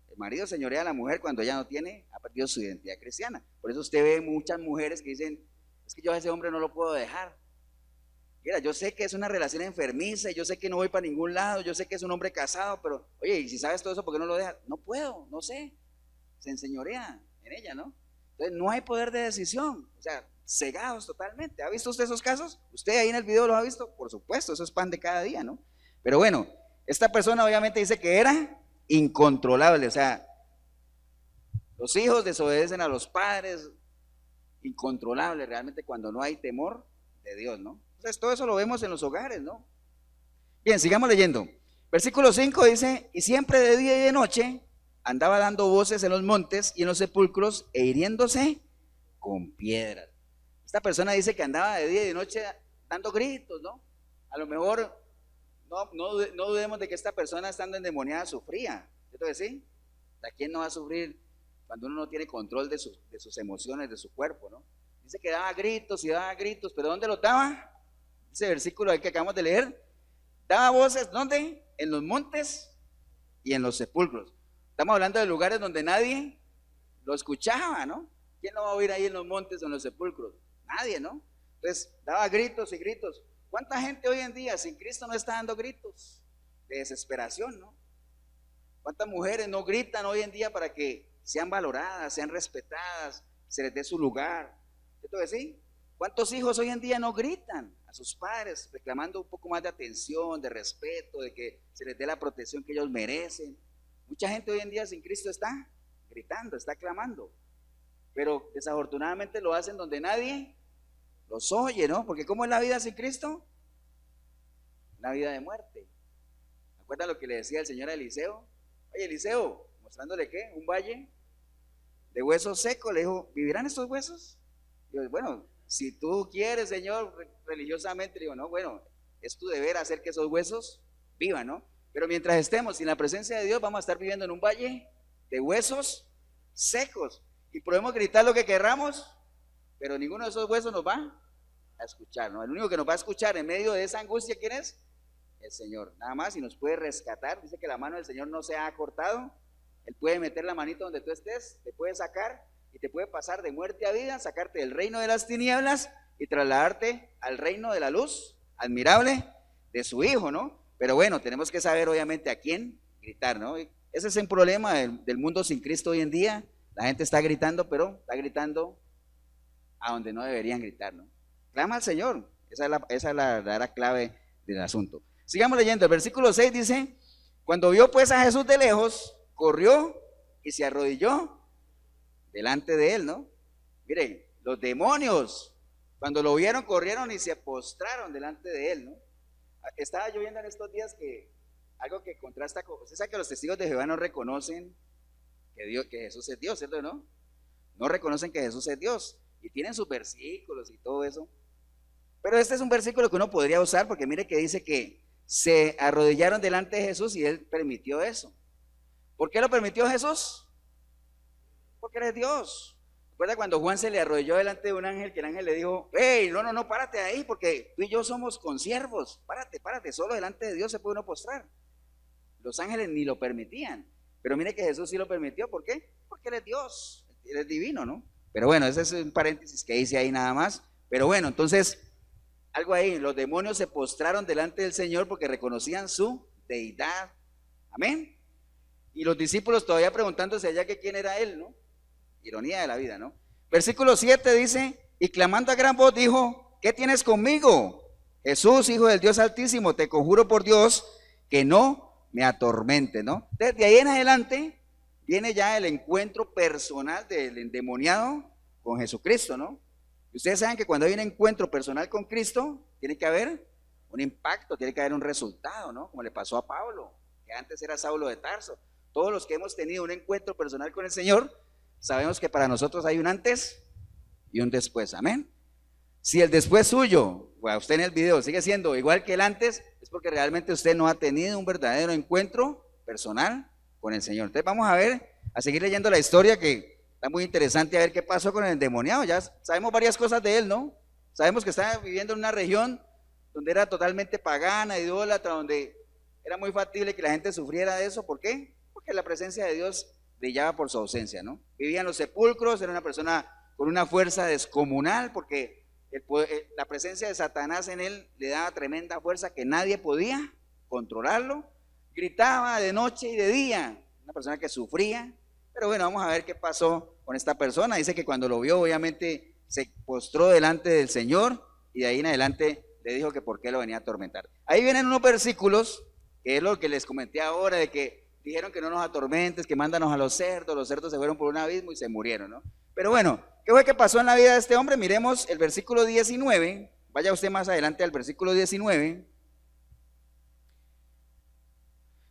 El marido señorea a la mujer cuando ella no tiene, ha perdido su identidad cristiana. Por eso usted ve muchas mujeres que dicen, es que yo a ese hombre no lo puedo dejar. Mira, yo sé que es una relación enfermiza, yo sé que no voy para ningún lado, yo sé que es un hombre casado, pero oye, y si sabes todo eso, ¿por qué no lo dejas? No puedo, no sé. Se enseñorea en ella, ¿no? Entonces no hay poder de decisión, o sea, cegados totalmente. ¿Ha visto usted esos casos? ¿Usted ahí en el video los ha visto? Por supuesto, eso es pan de cada día, ¿no? Pero bueno, esta persona obviamente dice que era incontrolable, o sea, los hijos desobedecen a los padres, incontrolable realmente cuando no hay temor de Dios, ¿no? Entonces todo eso lo vemos en los hogares, ¿no? Bien, sigamos leyendo. Versículo 5 dice, y siempre de día y de noche andaba dando voces en los montes y en los sepulcros e hiriéndose con piedras. Esta persona dice que andaba de día y de noche dando gritos, ¿no? A lo mejor no dudemos de que esta persona estando endemoniada sufría, ¿cierto que sí? ¿A quién no va a sufrir cuando uno no tiene control de sus emociones, de su cuerpo, ¿no? Dice que daba gritos y daba gritos, pero ¿dónde lo daba? Ese versículo ahí que acabamos de leer, daba voces, ¿dónde? En los montes y en los sepulcros. Estamos hablando de lugares donde nadie lo escuchaba, ¿no? ¿Quién lo va a oír ahí en los montes o en los sepulcros? Nadie, ¿no? Entonces daba gritos y gritos. ¿Cuánta gente hoy en día sin Cristo no está dando gritos de desesperación, ¿no? ¿Cuántas mujeres no gritan hoy en día para que sean valoradas, sean respetadas, se les dé su lugar? ¿Cierto que sí? ¿Cuántos hijos hoy en día no gritan a sus padres reclamando un poco más de atención, de respeto, de que se les dé la protección que ellos merecen? Mucha gente hoy en día sin Cristo está gritando, está clamando, pero desafortunadamente lo hacen donde nadie los oye, ¿no? Porque ¿cómo es la vida sin Cristo? La vida de muerte. ¿Me acuerdan lo que le decía el Señor a Eliseo? Oye, Eliseo, mostrándole ¿qué? Un valle de huesos secos. Le dijo, ¿vivirán estos huesos? Y yo, bueno, si tú quieres, Señor, religiosamente, le digo, no, bueno, es tu deber hacer que esos huesos vivan, ¿no? Pero mientras estemos sin la presencia de Dios, vamos a estar viviendo en un valle de huesos secos. Y podemos gritar lo que querramos, pero ninguno de esos huesos nos va a escuchar, ¿no? El único que nos va a escuchar en medio de esa angustia, ¿quién es? El Señor, nada más, y nos puede rescatar. Dice que la mano del Señor no se ha cortado. Él puede meter la manito donde tú estés, te puede sacar y te puede pasar de muerte a vida, sacarte del reino de las tinieblas y trasladarte al reino de la luz admirable de su Hijo, ¿no? Pero bueno, tenemos que saber obviamente a quién gritar, ¿no? Ese es un problema del mundo sin Cristo hoy en día. La gente está gritando, pero está gritando a donde no deberían gritar, ¿no? Clama al Señor. Esa es la verdadera clave del asunto. Sigamos leyendo. El versículo 6 dice: cuando vio pues a Jesús de lejos, corrió y se arrodilló delante de él, ¿no? Miren, los demonios, cuando lo vieron, corrieron y se postraron delante de él, ¿no? Estaba yo viendo en estos días que algo que contrasta con, usted sabe que los testigos de Jehová no reconocen que Jesús es Dios, ¿cierto? ¿No? No reconocen que Jesús es Dios y tienen sus versículos y todo eso. Pero este es un versículo que uno podría usar porque mire que dice que se arrodillaron delante de Jesús y él permitió eso. ¿Por qué lo permitió Jesús? Porque él es Dios. ¿Recuerda cuando Juan se le arrodilló delante de un ángel, que el ángel le dijo: hey, no, párate ahí, porque tú y yo somos consiervos, párate, solo delante de Dios se puede uno postrar? Los ángeles ni lo permitían, pero mire que Jesús sí lo permitió. ¿Por qué? Porque él es Dios, él es divino, ¿no? Pero bueno, ese es un paréntesis que hice ahí nada más. Pero bueno, entonces, algo ahí, los demonios se postraron delante del Señor porque reconocían su deidad. Amén. Y los discípulos todavía preguntándose allá que quién era él, ¿no? Ironía de la vida, ¿no? Versículo 7 dice: y clamando a gran voz dijo: ¿qué tienes conmigo, Jesús, Hijo del Dios Altísimo? Te conjuro por Dios que no me atormente, ¿no? Desde ahí en adelante viene ya el encuentro personal del endemoniado con Jesucristo, ¿no? Y ustedes saben que cuando hay un encuentro personal con Cristo, tiene que haber un impacto, tiene que haber un resultado, ¿no? Como le pasó a Pablo, que antes era Saulo de Tarso. Todos los que hemos tenido un encuentro personal con el Señor, sabemos que para nosotros hay un antes y un después, amén. Si el después suyo, bueno, usted en el video sigue siendo igual que el antes, es porque realmente usted no ha tenido un verdadero encuentro personal con el Señor. Entonces vamos a seguir leyendo la historia, que está muy interesante, a ver qué pasó con el endemoniado. Ya sabemos varias cosas de él, ¿no? Sabemos que estaba viviendo en una región donde era totalmente pagana, idólatra, donde era muy factible que la gente sufriera de eso. ¿Por qué? Porque la presencia de Dios brillaba por su ausencia, ¿no? Vivía en los sepulcros, era una persona con una fuerza descomunal, porque la presencia de Satanás en él le daba tremenda fuerza que nadie podía controlarlo. Gritaba de noche y de día, una persona que sufría. Pero bueno, vamos a ver qué pasó con esta persona. Dice que cuando lo vio, obviamente se postró delante del Señor y de ahí en adelante le dijo que por qué lo venía a atormentar. Ahí vienen unos versículos, que es lo que les comenté ahora, de que dijeron que no nos atormentes, que mándanos a los cerdos se fueron por un abismo y se murieron, ¿no? Pero bueno, ¿qué fue que pasó en la vida de este hombre? Miremos el versículo 19, vaya usted más adelante al versículo 19.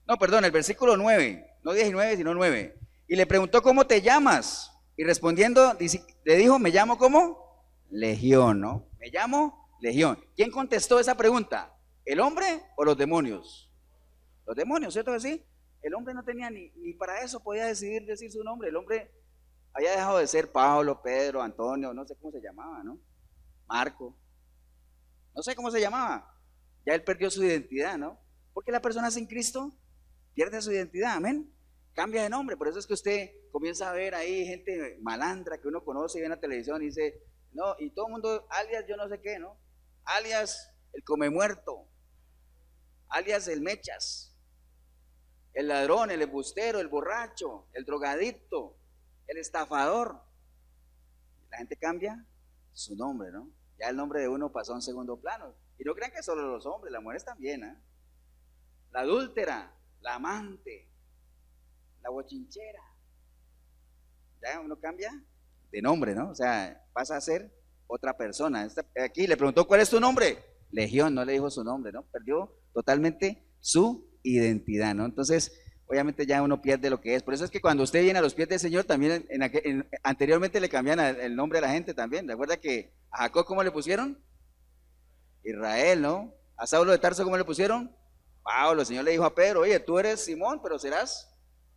No, perdón, el versículo 9, no 19, sino 9. Y le preguntó: ¿cómo te llamas? Y respondiendo, le dijo: me llamo ¿cómo? Legión, ¿no? Me llamo Legión. ¿Quién contestó esa pregunta? ¿El hombre o los demonios? Los demonios, ¿cierto que sí? El hombre no tenía ni para eso podía decidir decir su nombre. El hombre había dejado de ser Pablo, Pedro, Antonio, no sé cómo se llamaba, ¿no? Marco, no sé cómo se llamaba. Ya él perdió su identidad, ¿no? Porque la persona sin Cristo pierde su identidad, amén. Cambia de nombre. Por eso es que usted comienza a ver ahí gente malandra que uno conoce y ve en la televisión y dice: no, y todo el mundo, alias yo no sé qué, ¿no? Alias el come muerto, alias el mechas, el ladrón, el embustero, el borracho, el drogadicto, el estafador. La gente cambia su nombre, ¿no? Ya el nombre de uno pasó a un segundo plano. Y no crean que solo los hombres, las mujeres también, ¿eh? La adúltera, la amante, la bochinchera. Ya uno cambia de nombre, ¿no? O sea, pasa a ser otra persona. Aquí le preguntó: ¿cuál es tu nombre? Legión, no le dijo su nombre, ¿no? Perdió totalmente su identidad, ¿no? Entonces, obviamente ya uno pierde lo que es. Por eso es que cuando usted viene a los pies del Señor, también anteriormente le cambian el nombre a la gente también. ¿Recuerda que a Jacob cómo le pusieron? Israel, ¿no? A Saulo de Tarso ¿cómo le pusieron? Pablo. El Señor le dijo a Pedro: oye, tú eres Simón, pero serás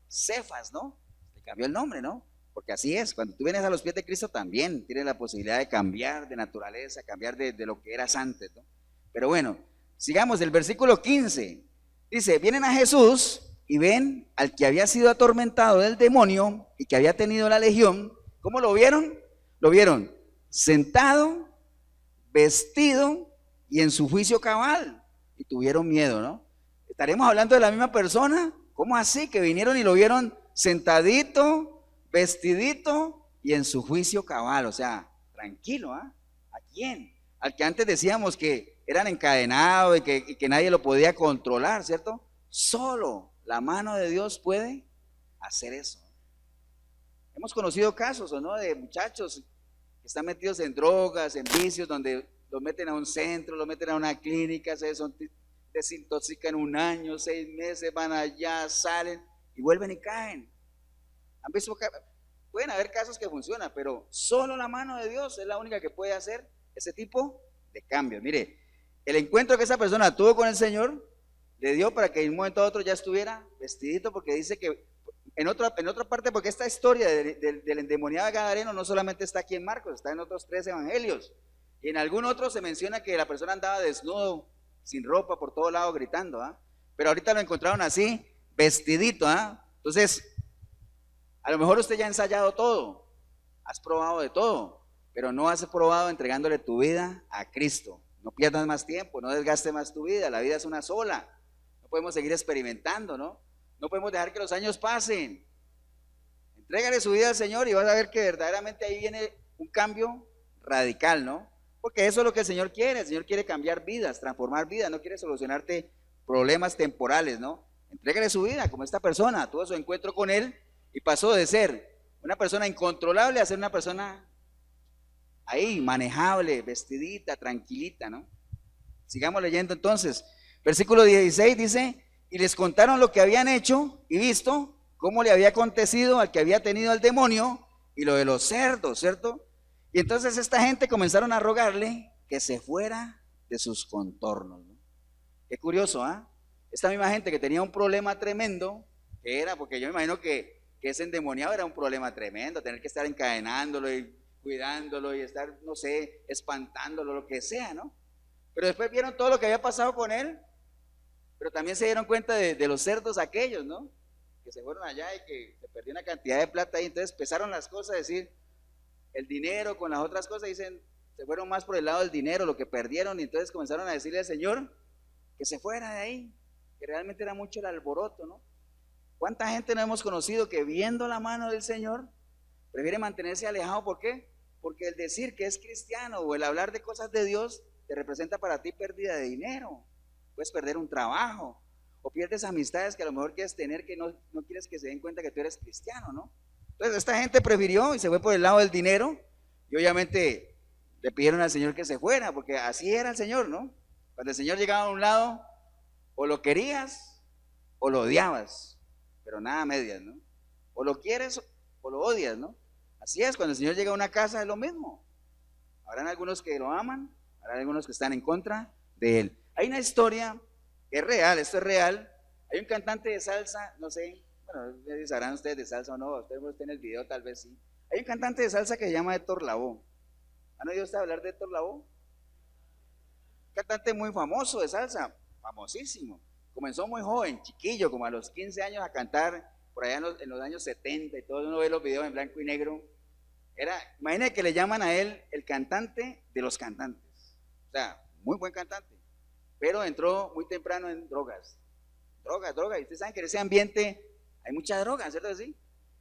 Cefas, ¿no? Le cambió el nombre, ¿no? Porque así es, cuando tú vienes a los pies de Cristo también tienes la posibilidad de cambiar de naturaleza, cambiar de lo que eras antes, ¿no? Pero bueno, Sigamos, el versículo 15. Dice, vienen a Jesús y ven al que había sido atormentado del demonio y que había tenido la legión. ¿Cómo lo vieron? Lo vieron sentado, vestido y en su juicio cabal. Y tuvieron miedo, ¿no? ¿Estaremos hablando de la misma persona? ¿Cómo así? Que vinieron y lo vieron sentadito, vestidito y en su juicio cabal. O sea, tranquilo, ¿ah? ¿A quién? Al que antes decíamos que eran encadenados y que nadie lo podía controlar, ¿cierto? Solo la mano de Dios puede hacer eso. Hemos conocido casos, ¿o no? De muchachos que están metidos en drogas, en vicios, donde los meten a un centro, los meten a una clínica, se desintoxican un año, 6 meses, van allá, salen y vuelven y caen. ¿Han visto? Pueden haber casos que funcionan, pero solo la mano de Dios es la única que puede hacer ese tipo de cambios. Mire, el encuentro que esa persona tuvo con el Señor le dio para que de un momento a otro ya estuviera vestidito, porque dice que en otra parte, porque esta historia del endemoniado gadareno no solamente está aquí en Marcos, está en otros 3 evangelios, y en algún otro se menciona que la persona andaba desnudo, sin ropa, por todo lado gritando, ¿ah? Pero ahorita lo encontraron así, vestidito, ¿ah? Entonces, a lo mejor usted ya ha ensayado todo, has probado de todo, pero no has probado entregándole tu vida a Cristo. No pierdas más tiempo, no desgaste más tu vida, la vida es una sola, no podemos seguir experimentando, ¿no? No podemos dejar que los años pasen. Entrégale su vida al Señor y vas a ver que verdaderamente ahí viene un cambio radical, ¿no? Porque eso es lo que el Señor quiere cambiar vidas, transformar vidas, no quiere solucionarte problemas temporales, ¿no? Entrégale su vida, como esta persona, tuvo su encuentro con Él y pasó de ser una persona incontrolable a ser una persona ahí, manejable, vestidita, tranquilita, ¿no? Sigamos leyendo entonces. Versículo 16 dice, y les contaron lo que habían hecho y visto, cómo le había acontecido al que había tenido al demonio y lo de los cerdos, ¿cierto? Y entonces esta gente comenzaron a rogarle que se fuera de sus contornos, ¿no? Qué curioso, ¿ah? Esta misma gente que tenía un problema tremendo, que era, porque yo me imagino que ese endemoniado era un problema tremendo, tener que estar encadenándolo y cuidándolo y estar, no sé, espantándolo, lo que sea, ¿no? Pero después vieron todo lo que había pasado con él, pero también se dieron cuenta de los cerdos aquellos, ¿no? Que se fueron allá y que se perdió una cantidad de plata ahí, entonces empezaron las cosas a decir, el dinero con las otras cosas, dicen, se fueron más por el lado del dinero, lo que perdieron, y entonces comenzaron a decirle al Señor que se fuera de ahí, que realmente era mucho el alboroto, ¿no? ¿Cuánta gente no hemos conocido que viendo la mano del Señor prefiere mantenerse alejado? ¿Por qué? Porque el decir que es cristiano o el hablar de cosas de Dios te representa para ti pérdida de dinero, puedes perder un trabajo o pierdes amistades que a lo mejor quieres tener, que no quieres que se den cuenta que tú eres cristiano, ¿no? Entonces esta gente prefirió y se fue por el lado del dinero y obviamente le pidieron al Señor que se fuera, porque así era el Señor, ¿no? Cuando el Señor llegaba a un lado, o lo querías o lo odiabas, pero nada medias, ¿no? O lo quieres o lo odias, ¿no? Así es, cuando el Señor llega a una casa es lo mismo. Habrán algunos que lo aman, habrán algunos que están en contra de Él. Hay una historia que es real, esto es real. Hay un cantante de salsa, no sé, bueno, no sé si sabrán ustedes de salsa o no, ustedes en el video tal vez sí. Hay un cantante de salsa que se llama Héctor Lavoe. ¿Han oído ustedes hablar de Héctor Lavoe? Un cantante muy famoso de salsa, famosísimo. Comenzó muy joven, chiquillo, como a los 15 años a cantar, por allá en los años 70 y todo, uno ve los videos en blanco y negro. Imagínense que le llaman a él el cantante de los cantantes. O sea, muy buen cantante, pero entró muy temprano en drogas. Drogas, y ustedes saben que en ese ambiente hay mucha droga, ¿cierto así?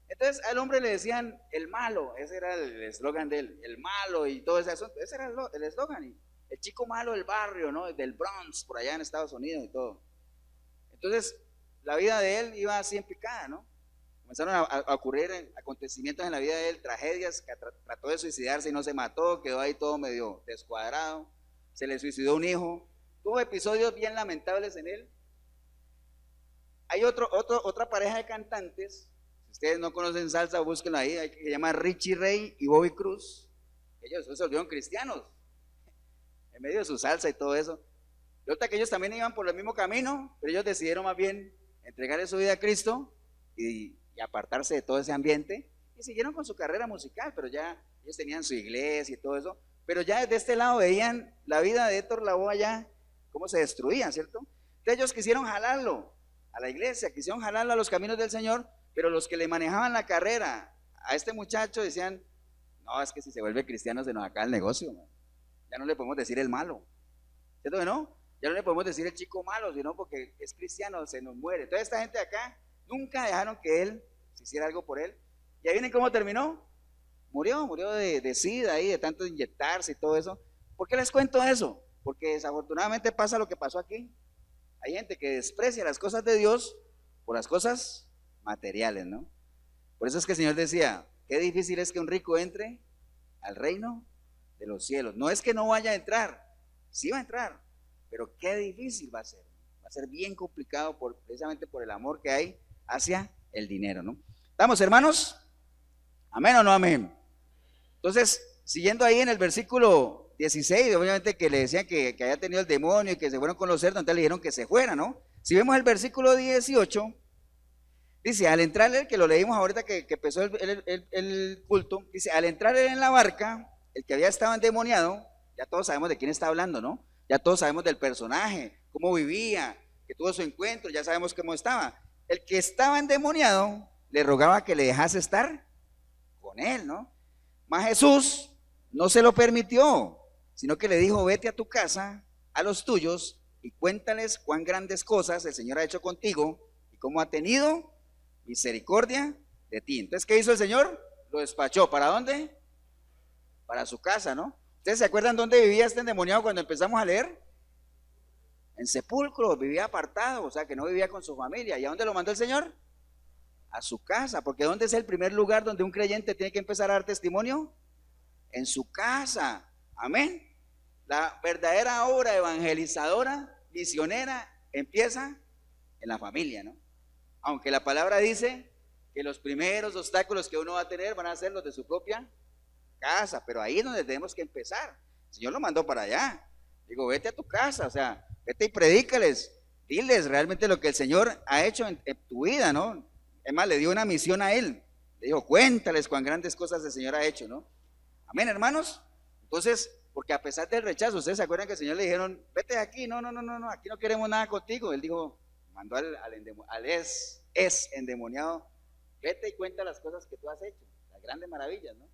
Entonces al hombre le decían el malo, ese era el eslogan de él, el malo y todo ese asunto, ese era el eslogan, el chico malo del barrio, ¿no? Del Bronx, por allá en Estados Unidos y todo. Entonces la vida de él iba así en picada, ¿no? Comenzaron a ocurrir acontecimientos en la vida de él, tragedias, que trató de suicidarse y no se mató, quedó ahí todo medio descuadrado, se le suicidó un hijo, tuvo episodios bien lamentables en él. Hay otra pareja de cantantes, si ustedes no conocen salsa, búsquenlo ahí, que se llama Richie Ray y Bobby Cruz. Ellos se volvieron cristianos en medio de su salsa y todo eso. Y otra que ellos también iban por el mismo camino, pero ellos decidieron más bien entregarle su vida a Cristo y apartarse de todo ese ambiente y siguieron con su carrera musical, pero ya ellos tenían su iglesia y todo eso, pero ya desde este lado veían la vida de Héctor Lavoe allá cómo se destruían, ¿cierto? Entonces ellos quisieron jalarlo a la iglesia, quisieron jalarlo a los caminos del Señor, pero los que le manejaban la carrera a este muchacho decían, no, es que si se vuelve cristiano se nos acaba el negocio, man. Ya no le podemos decir el malo, ¿cierto que no? Ya no le podemos decir el chico malo, sino porque es cristiano, se nos muere. Entonces esta gente de acá nunca dejaron que él se hiciera algo por él. Y ahí vienen cómo terminó. Murió de sida ahí, de tanto inyectarse y todo eso. ¿Por qué les cuento eso? Porque desafortunadamente pasa lo que pasó aquí. Hay gente que desprecia las cosas de Dios por las cosas materiales, ¿no? Por eso es que el Señor decía, qué difícil es que un rico entre al reino de los cielos. No es que no vaya a entrar, sí va a entrar, pero qué difícil va a ser. Va a ser bien complicado precisamente por el amor que hay hacia el dinero, ¿no? ¿Estamos, hermanos? ¿Amén o no amén? Entonces, siguiendo ahí en el versículo 16, obviamente que le decían que había tenido el demonio y que se fueron con los cerdos, entonces le dijeron que se fuera, ¿no? Si vemos el versículo 18, dice, al entrar él, que lo leímos ahorita que empezó el culto, dice, al entrar él en la barca, el que había estado endemoniado, ya todos sabemos de quién está hablando, ¿no? Ya todos sabemos del personaje, cómo vivía, que tuvo su encuentro, ya sabemos cómo estaba. El que estaba endemoniado le rogaba que le dejase estar con él, ¿no? Mas Jesús no se lo permitió, sino que le dijo, vete a tu casa, a los tuyos, y cuéntales cuán grandes cosas el Señor ha hecho contigo y cómo ha tenido misericordia de ti. Entonces, ¿qué hizo el Señor? Lo despachó. ¿Para dónde? Para su casa, ¿no? ¿Ustedes se acuerdan dónde vivía este endemoniado cuando empezamos a leer? En sepulcro, vivía apartado, o sea que no vivía con su familia. ¿Y a dónde lo mandó el Señor? A su casa, porque ¿dónde es el primer lugar donde un creyente tiene que empezar a dar testimonio? En su casa. Amén. La verdadera obra evangelizadora, misionera, empieza en la familia, ¿no? Aunque la palabra dice que los primeros obstáculos que uno va a tener van a ser los de su propia casa, pero ahí es donde tenemos que empezar. El Señor lo mandó para allá. Digo, vete a tu casa, o sea, vete y predícales, diles realmente lo que el Señor ha hecho en tu vida, ¿no? Es más, le dio una misión a él. Le dijo, cuéntales cuán grandes cosas el Señor ha hecho, ¿no? Amén, hermanos. Entonces, porque a pesar del rechazo, ustedes se acuerdan que el Señor le dijeron, vete de aquí, no, aquí no queremos nada contigo. Él dijo, mandó al endemoniado, vete y cuenta las cosas que tú has hecho, las grandes maravillas, ¿no?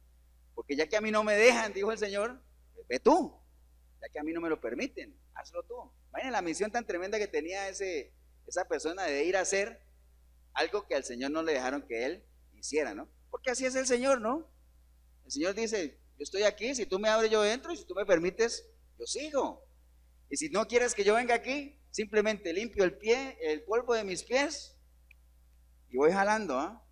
Porque ya que a mí no me dejan, dijo el Señor, pues ve tú, ya que a mí no me lo permiten, hazlo tú. Vayan la misión tan tremenda que tenía esa persona de ir a hacer algo que al Señor no le dejaron que él hiciera, ¿no? Porque así es el Señor, ¿no? El Señor dice, yo estoy aquí, si tú me abres yo entro y si tú me permites, yo sigo. Y si no quieres que yo venga aquí, simplemente limpio el polvo de mis pies y voy jalando, ¿ah?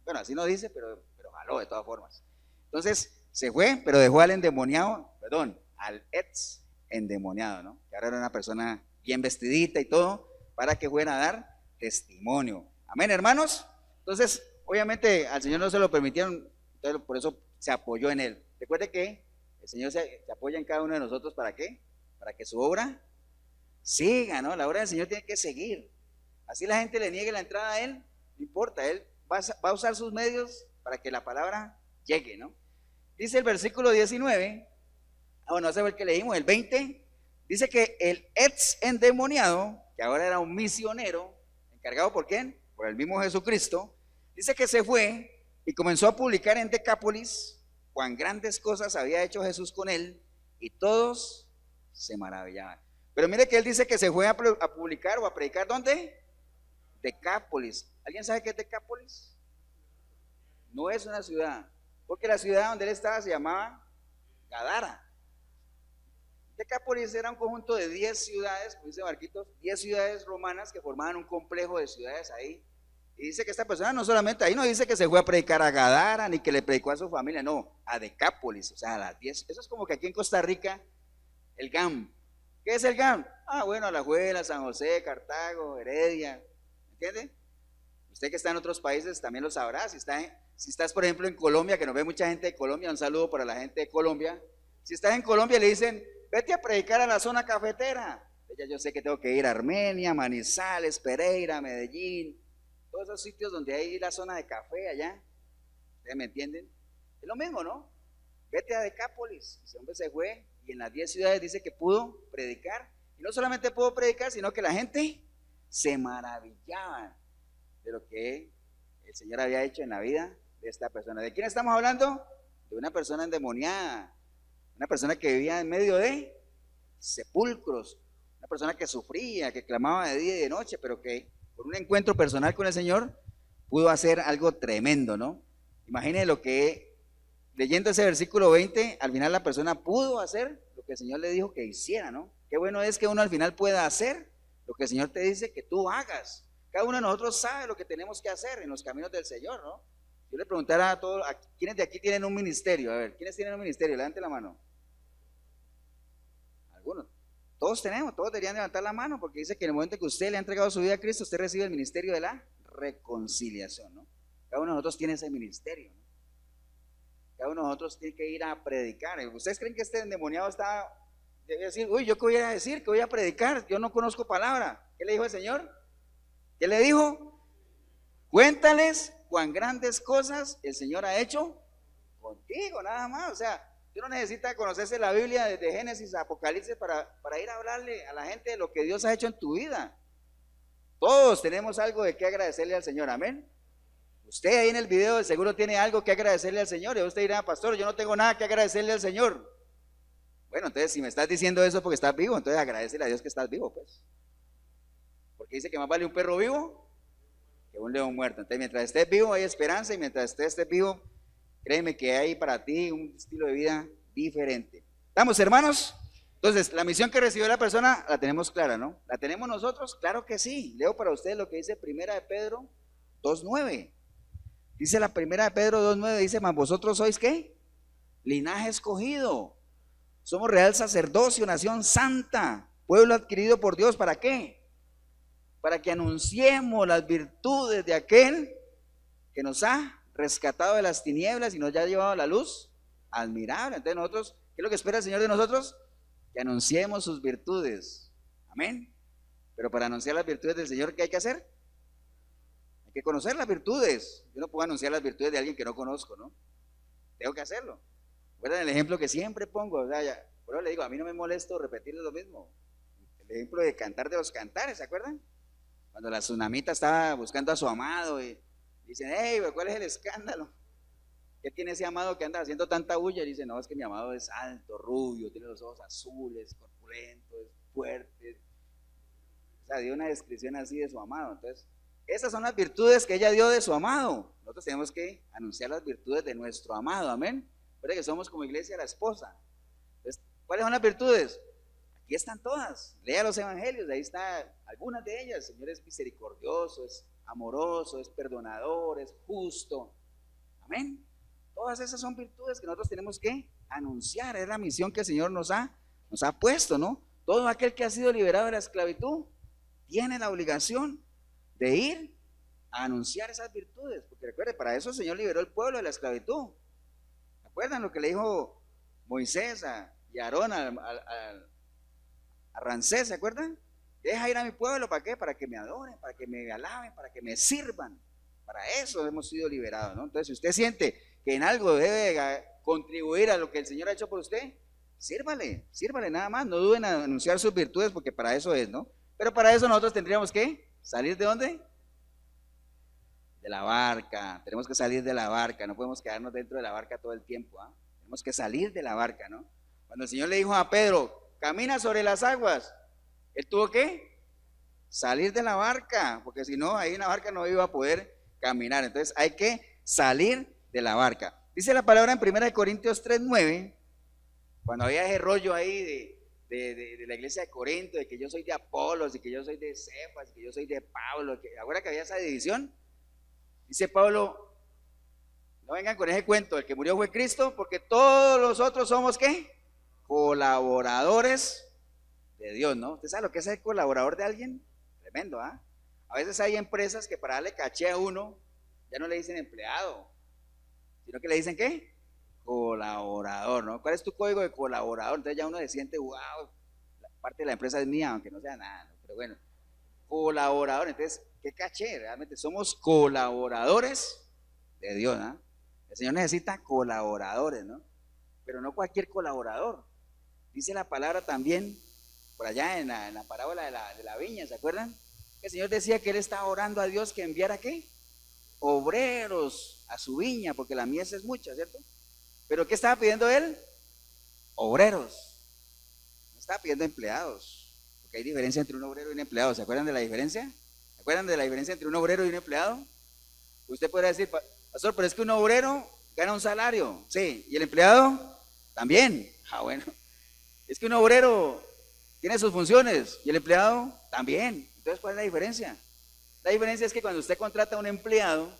Bueno, así no dice, pero jaló de todas formas. Entonces se fue, pero dejó al endemoniado, al ex endemoniado, ¿no? Que ahora era una persona bien vestidita y todo, para que fuera a dar testimonio. Amén, hermanos. Entonces, obviamente al Señor no se lo permitieron, entonces por eso se apoyó en él. Recuerde que el Señor se apoya en cada uno de nosotros, ¿para qué? Para que su obra siga, ¿no? La obra del Señor tiene que seguir. Así la gente le niegue la entrada a él, no importa, él va a usar sus medios para que la palabra llegue, ¿no? Dice el versículo 19, bueno, ese fue el que leímos, el 20, dice que el ex endemoniado, que ahora era un misionero, encargado por quién? Por el mismo Jesucristo, dice que se fue y comenzó a publicar en Decápolis cuán grandes cosas había hecho Jesús con él, y todos se maravillaban. Pero mire que él dice que se fue a publicar o a predicar, ¿dónde? Decápolis. ¿Alguien sabe qué es Decápolis? No es una ciudad, porque la ciudad donde él estaba se llamaba Gadara. Decápolis era un conjunto de 10 ciudades, como dice Marquitos, 10 ciudades romanas que formaban un complejo de ciudades ahí. Y dice que esta persona no solamente, ahí no dice que se fue a predicar a Gadara, ni que le predicó a su familia, no, a Decápolis, o sea, a las 10. Eso es como que aquí en Costa Rica, el GAM. ¿Qué es el GAM? Ah, bueno, Alajuela, San José, Cartago, Heredia, ¿entiende? Usted que está en otros países también lo sabrá. Si estás, por ejemplo, en Colombia, que nos ve mucha gente de Colombia, un saludo para la gente de Colombia. Si estás en Colombia le dicen, vete a predicar a la zona cafetera. Ya yo sé que tengo que ir a Armenia, Manizales, Pereira, Medellín, todos esos sitios donde hay la zona de café allá. ¿Ustedes me entienden? Es lo mismo, ¿no? vete a Decápolis. Ese hombre se fue y en las 10 ciudades dice que pudo predicar. Y no solamente pudo predicar, sino que la gente se maravillaba de lo que el Señor había hecho en la vida de esta persona. ¿De quién estamos hablando? De una persona endemoniada, una persona que vivía en medio de sepulcros, una persona que sufría, que clamaba de día y de noche, pero que por un encuentro personal con el Señor pudo hacer algo tremendo, ¿no? Imagine lo que, leyendo ese versículo 20, al final la persona pudo hacer lo que el Señor le dijo que hiciera, ¿no? Qué bueno es que uno al final pueda hacer lo que el Señor te dice que tú hagas. Cada uno de nosotros sabe lo que tenemos que hacer en los caminos del Señor, ¿no? Yo le preguntara a todos, ¿quiénes de aquí tienen un ministerio? A ver, ¿quiénes tienen un ministerio? Levante la mano. Algunos. Todos tenemos, todos deberían levantar la mano, porque dice que en el momento que usted le ha entregado su vida a Cristo, usted recibe el ministerio de la reconciliación, ¿no? Cada uno de nosotros tiene ese ministerio, ¿no? Cada uno de nosotros tiene que ir a predicar. ¿Ustedes creen que este endemoniado debe decir, uy, yo qué voy a decir, qué voy a predicar? Yo no conozco palabra. ¿Qué le dijo el Señor? ¿Qué le dijo? Cuéntales cuán grandes cosas el Señor ha hecho contigo, nada más. O sea, tú no necesitas conocerse la Biblia desde Génesis a Apocalipsis para ir a hablarle a la gente de lo que Dios ha hecho en tu vida. Todos tenemos algo de qué agradecerle al Señor, amén. Usted ahí en el video de seguro tiene algo que agradecerle al Señor, y usted dirá, pastor, yo no tengo nada que agradecerle al Señor. Bueno, entonces si me estás diciendo eso porque estás vivo, entonces agradecele a Dios que estás vivo, pues. Porque dice que más vale un perro vivo que un león muerto. Entonces mientras estés vivo hay esperanza, y mientras estés vivo, créeme que hay para ti un estilo de vida diferente. ¿Estamos, hermanos? Entonces, la misión que recibió la persona la tenemos clara, ¿no? ¿La tenemos nosotros? Claro que sí. Leo para ustedes lo que dice Primera de Pedro 2:9. Dice la Primera de Pedro 2:9, dice, mas vosotros sois ¿qué? Linaje escogido. Somos real sacerdocio, nación santa, pueblo adquirido por Dios. ¿Para qué? Para que anunciemos las virtudes de aquel que nos ha rescatado de las tinieblas y nos ha llevado a la luz admirable. Entonces nosotros, ¿qué es lo que espera el Señor de nosotros? Que anunciemos sus virtudes. Amén. Pero para anunciar las virtudes del Señor, ¿qué hay que hacer? Hay que conocer las virtudes. Yo no puedo anunciar las virtudes de alguien que no conozco, ¿no? Tengo que hacerlo. ¿Recuerdan el ejemplo que siempre pongo? O sea, por eso le digo, a mí no me molesto repetirles lo mismo. El ejemplo de Cantar de los Cantares, ¿se acuerdan? Cuando la tsunamita estaba buscando a su amado y dicen, hey, ¿cuál es el escándalo? ¿Qué tiene ese amado que anda haciendo tanta bulla? Y dice, no, es que mi amado es alto, rubio, tiene los ojos azules, corpulento, es fuerte. O sea, dio una descripción así de su amado. Entonces, esas son las virtudes que ella dio de su amado. Nosotros tenemos que anunciar las virtudes de nuestro amado, amén. Recuerda que somos como iglesia la esposa. Entonces, ¿cuáles son las virtudes? Aquí están todas. Lea los evangelios, ahí están algunas de ellas. El Señor es misericordioso, es amoroso, es perdonador, es justo. Amén. Todas esas son virtudes que nosotros tenemos que anunciar. Es la misión que el Señor nos ha puesto, ¿no? Todo aquel que ha sido liberado de la esclavitud tiene la obligación de ir a anunciar esas virtudes. Porque recuerde, para eso el Señor liberó el pueblo de la esclavitud. ¿Recuerdan lo que le dijo Moisés y Aarón a Ramsés? ¿Se acuerdan? Deja ir a mi pueblo, ¿para qué? Para que me adoren, para que me alaben, para que me sirvan. Para eso hemos sido liberados, ¿no? Entonces, si usted siente que en algo debe contribuir a lo que el Señor ha hecho por usted, sírvale nada más. No duden en anunciar sus virtudes, porque para eso es, ¿no? Pero para eso nosotros tendríamos que salir ¿de dónde? De la barca. Tenemos que salir de la barca, no podemos quedarnos dentro de la barca todo el tiempo, ¿eh? Tenemos que salir de la barca, ¿no? Cuando el Señor le dijo a Pedro, camina sobre las aguas, él tuvo que salir de la barca, porque si no, ahí en la barca no iba a poder caminar. Entonces hay que salir de la barca. Dice la palabra en 1 Corintios 3:9, cuando había ese rollo ahí de la iglesia de Corinto, de que yo soy de Apolos, y que yo soy de Cefas, y que yo soy de Pablo, ahora que había esa división, dice Pablo, no vengan con ese cuento, el que murió fue Cristo, porque todos los otros somos ¿qué? Colaboradores de Dios, ¿no? ¿Usted sabe lo que es ser colaborador de alguien? Tremendo, ¿ah? A veces hay empresas que para darle caché a uno, ya no le dicen empleado, sino que le dicen ¿qué? Colaborador, ¿no? ¿Cuál es tu código de colaborador? Entonces ya uno se siente, wow, la parte de la empresa es mía, aunque no sea nada, ¿no? Pero bueno, colaborador, entonces, ¿qué caché? Realmente somos colaboradores de Dios, ¿no? El Señor necesita colaboradores, ¿no? pero no cualquier colaborador. Dice la palabra también, por allá en la parábola de la viña, ¿se acuerdan? Que el Señor decía que Él estaba orando a Dios que enviara, ¿qué? Obreros a su viña, porque la mies es mucha, ¿cierto? Pero ¿qué estaba pidiendo Él? Obreros. No estaba pidiendo empleados, porque hay diferencia entre un obrero y un empleado. ¿Se acuerdan de la diferencia? ¿Se acuerdan de la diferencia entre un obrero y un empleado? Usted podría decir, pastor, pero es que un obrero gana un salario, sí, y el empleado también. Ah, bueno, es que un obrero tiene sus funciones y el empleado también. Entonces, ¿cuál es la diferencia? La diferencia es que cuando usted contrata a un empleado,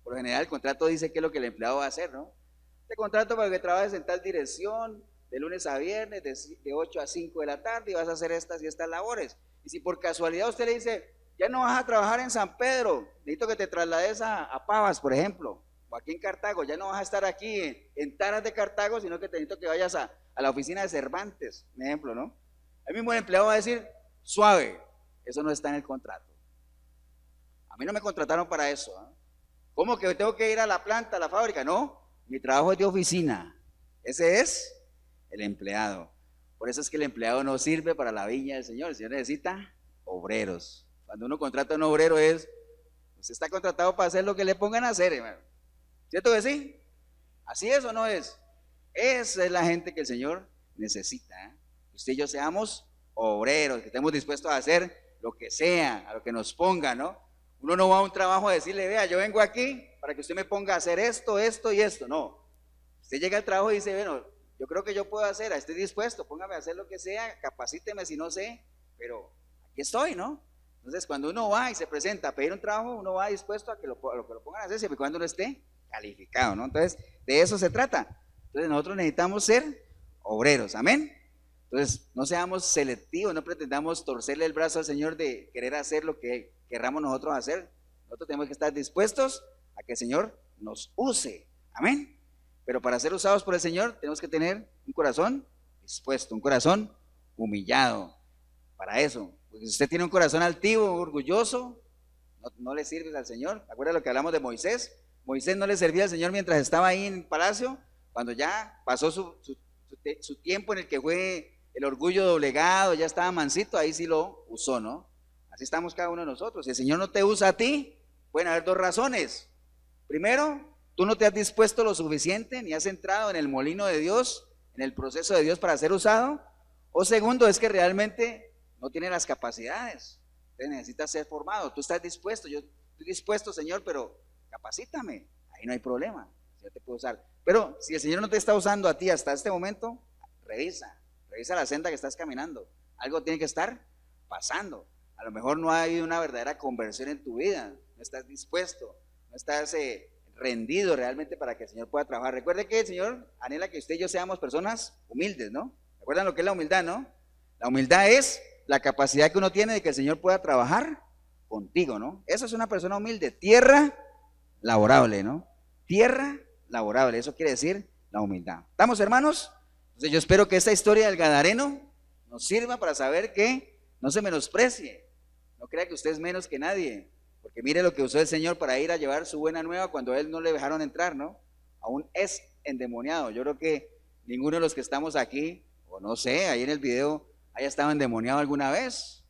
por lo general el contrato dice qué es lo que el empleado va a hacer, ¿no? Te contrato para que trabajes en tal dirección, de lunes a viernes, de 8 a 5 de la tarde, y vas a hacer estas y estas labores. Y si por casualidad usted le dice, ya no vas a trabajar en San Pedro, necesito que te traslades a Pavas, por ejemplo, o aquí en Cartago, ya no vas a estar aquí en Taras de Cartago, sino que te necesito que vayas a la oficina de Cervantes, un ejemplo, ¿no? El mismo empleado va a decir, suave, eso no está en el contrato. A mí no me contrataron para eso, ¿eh? ¿Cómo que tengo que ir a la planta, a la fábrica? No, mi trabajo es de oficina. Ese es el empleado. Por eso es que el empleado no sirve para la viña del Señor. El Señor necesita obreros. Cuando uno contrata a un obrero usted está contratado para hacer lo que le pongan a hacer, hermano. ¿Cierto que sí? ¿Así es o no es? Esa es la gente que el Señor necesita, ¿eh? Que usted y yo seamos obreros, que estemos dispuestos a hacer lo que sea, a lo que nos ponga, ¿no? Uno no va a un trabajo a decirle, vea, yo vengo aquí para que usted me ponga a hacer esto, esto y esto. No. Usted llega al trabajo y dice, bueno, yo creo que yo puedo hacer, estoy dispuesto, póngame a hacer lo que sea, capacíteme si no sé, pero aquí estoy, ¿no? Entonces, cuando uno va y se presenta a pedir un trabajo, uno va dispuesto a que lo pongan a hacer, siempre y cuando uno esté calificado, ¿no? Entonces, de eso se trata. Entonces, nosotros necesitamos ser obreros, ¿amén? Entonces, no seamos selectivos, no pretendamos torcerle el brazo al Señor de querer hacer lo que querramos nosotros hacer. Nosotros tenemos que estar dispuestos a que el Señor nos use, amén. Pero para ser usados por el Señor tenemos que tener un corazón dispuesto, un corazón humillado. Para eso, porque si usted tiene un corazón altivo, orgulloso, no le sirves al Señor. ¿Acuerdas lo que hablamos de Moisés? Moisés no le servía al Señor mientras estaba ahí en el palacio. Cuando ya pasó su tiempo en el que fue el orgullo doblegado, ya estaba mansito, ahí sí lo usó, ¿no? Así estamos cada uno de nosotros. Si el Señor no te usa a ti, pueden haber dos razones. Primero, tú no te has dispuesto lo suficiente, ni has entrado en el molino de Dios, en el proceso de Dios para ser usado. O segundo, es que realmente no tiene las capacidades. Entonces necesitas ser formado. Tú estás dispuesto, yo estoy dispuesto, Señor, pero capacítame. Ahí no hay problema, yo te puedo usar. Pero si el Señor no te está usando a ti hasta este momento, revisa la senda que estás caminando. Algo tiene que estar pasando. A lo mejor no ha habido una verdadera conversión en tu vida, no estás dispuesto, no estás rendido realmente para que el Señor pueda trabajar. Recuerde que el Señor anhela que usted y yo seamos personas humildes, ¿no? ¿Recuerdan lo que es la humildad, no? La humildad es la capacidad que uno tiene de que el Señor pueda trabajar contigo, ¿no? Eso es una persona humilde, tierra laborable, ¿no? Tierra laborable, eso quiere decir la humildad. ¿Estamos, hermanos? Entonces yo espero que esta historia del Gadareno nos sirva para saber que no se menosprecie, no crea que usted es menos que nadie, porque mire lo que usó el Señor para ir a llevar su buena nueva cuando a él no le dejaron entrar, ¿no? Aún es endemoniado. Yo creo que ninguno de los que estamos aquí, o no sé, ahí en el video, haya estado endemoniado alguna vez.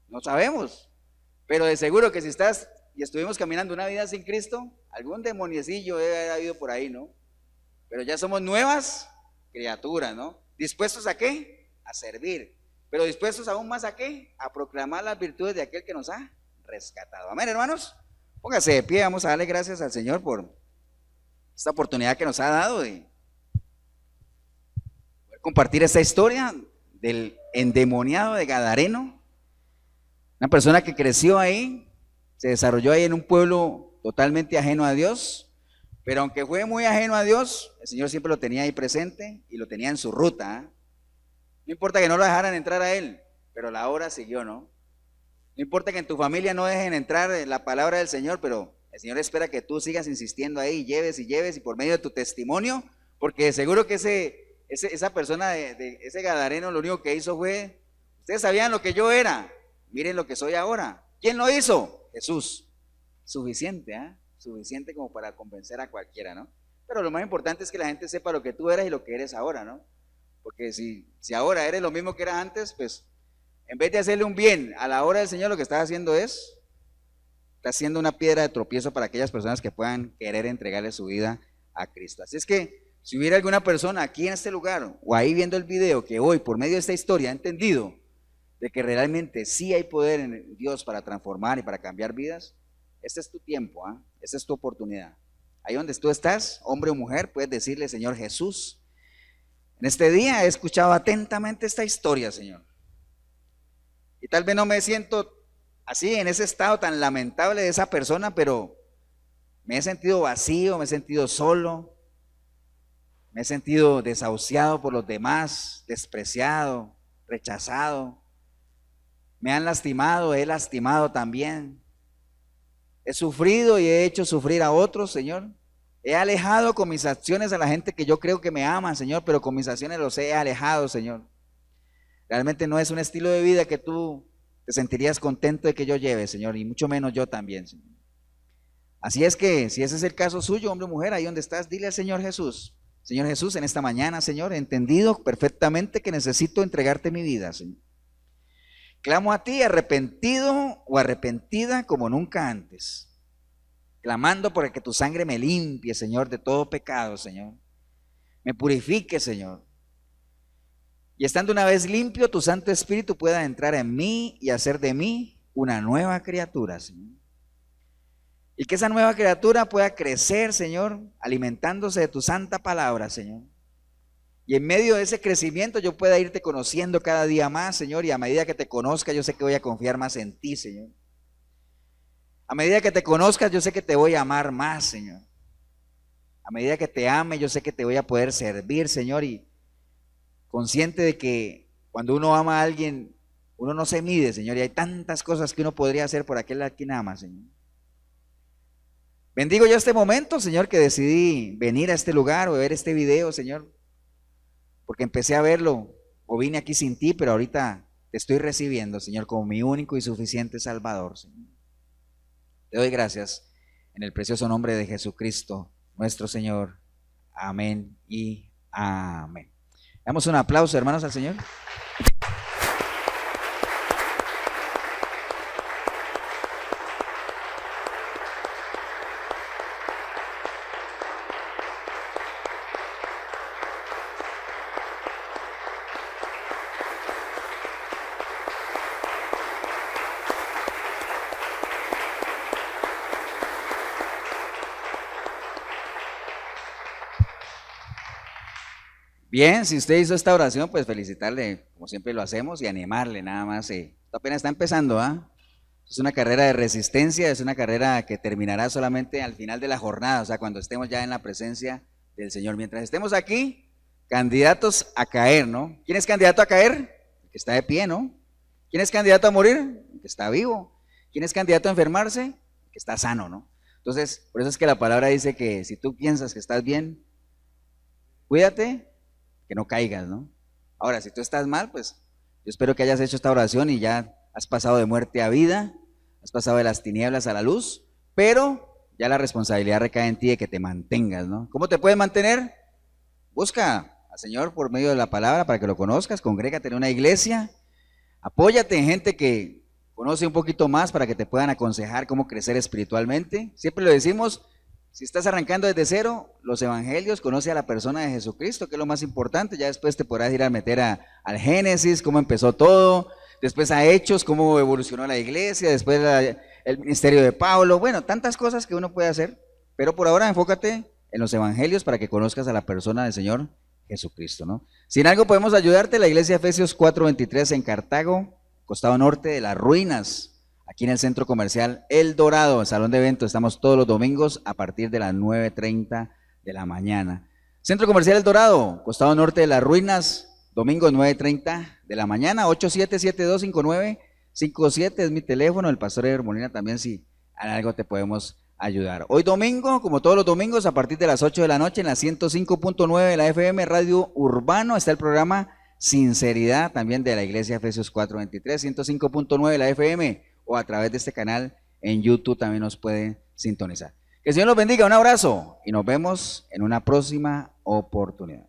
No sabemos, pero de seguro que si estás y estuvimos caminando una vida sin Cristo, algún demoniecillo debe haber habido por ahí, ¿no? Pero ya somos nuevas criaturas, ¿no? ¿Dispuestos a qué? A servir. Pero dispuestos aún más a qué? A proclamar las virtudes de aquel que nos ha rescatado. Amén, hermanos. Póngase de pie, vamos a darle gracias al Señor por esta oportunidad que nos ha dado de poder compartir esta historia del endemoniado de Gadareno. Una persona que creció ahí, se desarrolló ahí en un pueblo totalmente ajeno a Dios. Pero aunque fue muy ajeno a Dios, el Señor siempre lo tenía ahí presente y lo tenía en su ruta, ¿eh? No importa que no lo dejaran entrar a él, pero la obra siguió, ¿no? No importa que en tu familia no dejen entrar la palabra del Señor, pero el Señor espera que tú sigas insistiendo ahí, lleves y por medio de tu testimonio, porque seguro que esa persona de ese Gadareno lo único que hizo fue, ustedes sabían lo que yo era, miren lo que soy ahora. ¿Quién lo hizo? Jesús. Suficiente, ¿eh? Suficiente como para convencer a cualquiera, ¿no? pero lo más importante es que la gente sepa lo que tú eres y lo que eres ahora, ¿no? Porque si ahora eres lo mismo que eras antes, pues en vez de hacerle un bien a la hora del Señor, lo que estás haciendo está siendo una piedra de tropiezo para aquellas personas que puedan querer entregarle su vida a Cristo. Así es que si hubiera alguna persona aquí en este lugar o ahí viendo el video que hoy por medio de esta historia ha entendido de que realmente sí hay poder en Dios para transformar y para cambiar vidas, este es tu tiempo, ¿ah? Esta es tu oportunidad. Ahí donde tú estás, hombre o mujer, puedes decirle: Señor Jesús, en este día he escuchado atentamente esta historia, Señor. Y tal vez no me siento así, en ese estado tan lamentable de esa persona, pero me he sentido vacío, me he sentido solo, me he sentido desahuciado por los demás, despreciado, rechazado. Me han lastimado, he lastimado también. He sufrido y he hecho sufrir a otros, Señor. He alejado con mis acciones a la gente que yo creo que me ama, Señor, pero con mis acciones los he alejado, Señor. Realmente no es un estilo de vida que tú te sentirías contento de que yo lleve, Señor, y mucho menos yo también, Señor. Así es que, si ese es el caso suyo, hombre o mujer, ahí donde estás, dile al Señor Jesús: Señor Jesús, en esta mañana, Señor, he entendido perfectamente que necesito entregarte mi vida, Señor. Clamo a ti arrepentido o arrepentida como nunca antes, clamando por que tu sangre me limpie, Señor, de todo pecado, Señor. Me purifique, Señor. Y estando una vez limpio, tu Santo Espíritu pueda entrar en mí y hacer de mí una nueva criatura, Señor. Y que esa nueva criatura pueda crecer, Señor, alimentándose de tu santa palabra, Señor. Y en medio de ese crecimiento yo pueda irte conociendo cada día más, Señor, y a medida que te conozca yo sé que voy a confiar más en ti, Señor. A medida que te conozcas yo sé que te voy a amar más, Señor. A medida que te ame yo sé que te voy a poder servir, Señor, y consciente de que cuando uno ama a alguien, uno no se mide, Señor, y hay tantas cosas que uno podría hacer por aquel a quien ama, Señor. Bendigo yo este momento, Señor, que decidí venir a este lugar o ver este video, Señor, porque empecé a verlo, o vine aquí sin ti, pero ahorita te estoy recibiendo, Señor, como mi único y suficiente Salvador, Señor. Te doy gracias en el precioso nombre de Jesucristo, nuestro Señor. Amén y amén. Damos un aplauso, hermanos, al Señor. Bien, si usted hizo esta oración, pues felicitarle, como siempre lo hacemos, y animarle nada más. Esto apenas está empezando, ¿ah? Es una carrera de resistencia, es una carrera que terminará solamente al final de la jornada, o sea, cuando estemos ya en la presencia del Señor. Mientras estemos aquí, candidatos a caer, ¿no? ¿Quién es candidato a caer? El que está de pie, ¿no? ¿Quién es candidato a morir? El que está vivo. ¿Quién es candidato a enfermarse? El que está sano, ¿no? Entonces, por eso es que la palabra dice que si tú piensas que estás bien, cuídate, que no caigas, ¿no? Ahora, si tú estás mal, pues yo espero que hayas hecho esta oración y ya has pasado de muerte a vida, has pasado de las tinieblas a la luz, pero ya la responsabilidad recae en ti de que te mantengas, ¿no? ¿Cómo te puedes mantener? Busca al Señor por medio de la palabra para que lo conozcas, congrégate en una iglesia, apóyate en gente que conoce un poquito más para que te puedan aconsejar cómo crecer espiritualmente. Siempre lo decimos, si estás arrancando desde cero, los evangelios, conoce a la persona de Jesucristo, que es lo más importante. Ya después te podrás ir a meter al Génesis, cómo empezó todo, después a Hechos, cómo evolucionó la iglesia, después el ministerio de Pablo. Bueno, tantas cosas que uno puede hacer, pero por ahora enfócate en los evangelios para que conozcas a la persona del Señor Jesucristo, ¿no? Si en algo podemos ayudarte, la iglesia Efesios 4:23 en Cartago, costado norte de las ruinas, aquí en el centro comercial El Dorado, el salón de eventos. Estamos todos los domingos a partir de las 9:30 de la mañana. Centro comercial El Dorado, costado norte de las ruinas, domingo 9:30 de la mañana. 87725957 es mi teléfono. El pastor Eber Molina también, si en algo te podemos ayudar. Hoy domingo, como todos los domingos, a partir de las 8 de la noche en la 105.9 de la FM Radio Urbano, está el programa Sinceridad, también de la iglesia Efesios 4:23, 105.9 de la FM, o a través de este canal en YouTube también nos pueden sintonizar. Que el Señor los bendiga, un abrazo y nos vemos en una próxima oportunidad.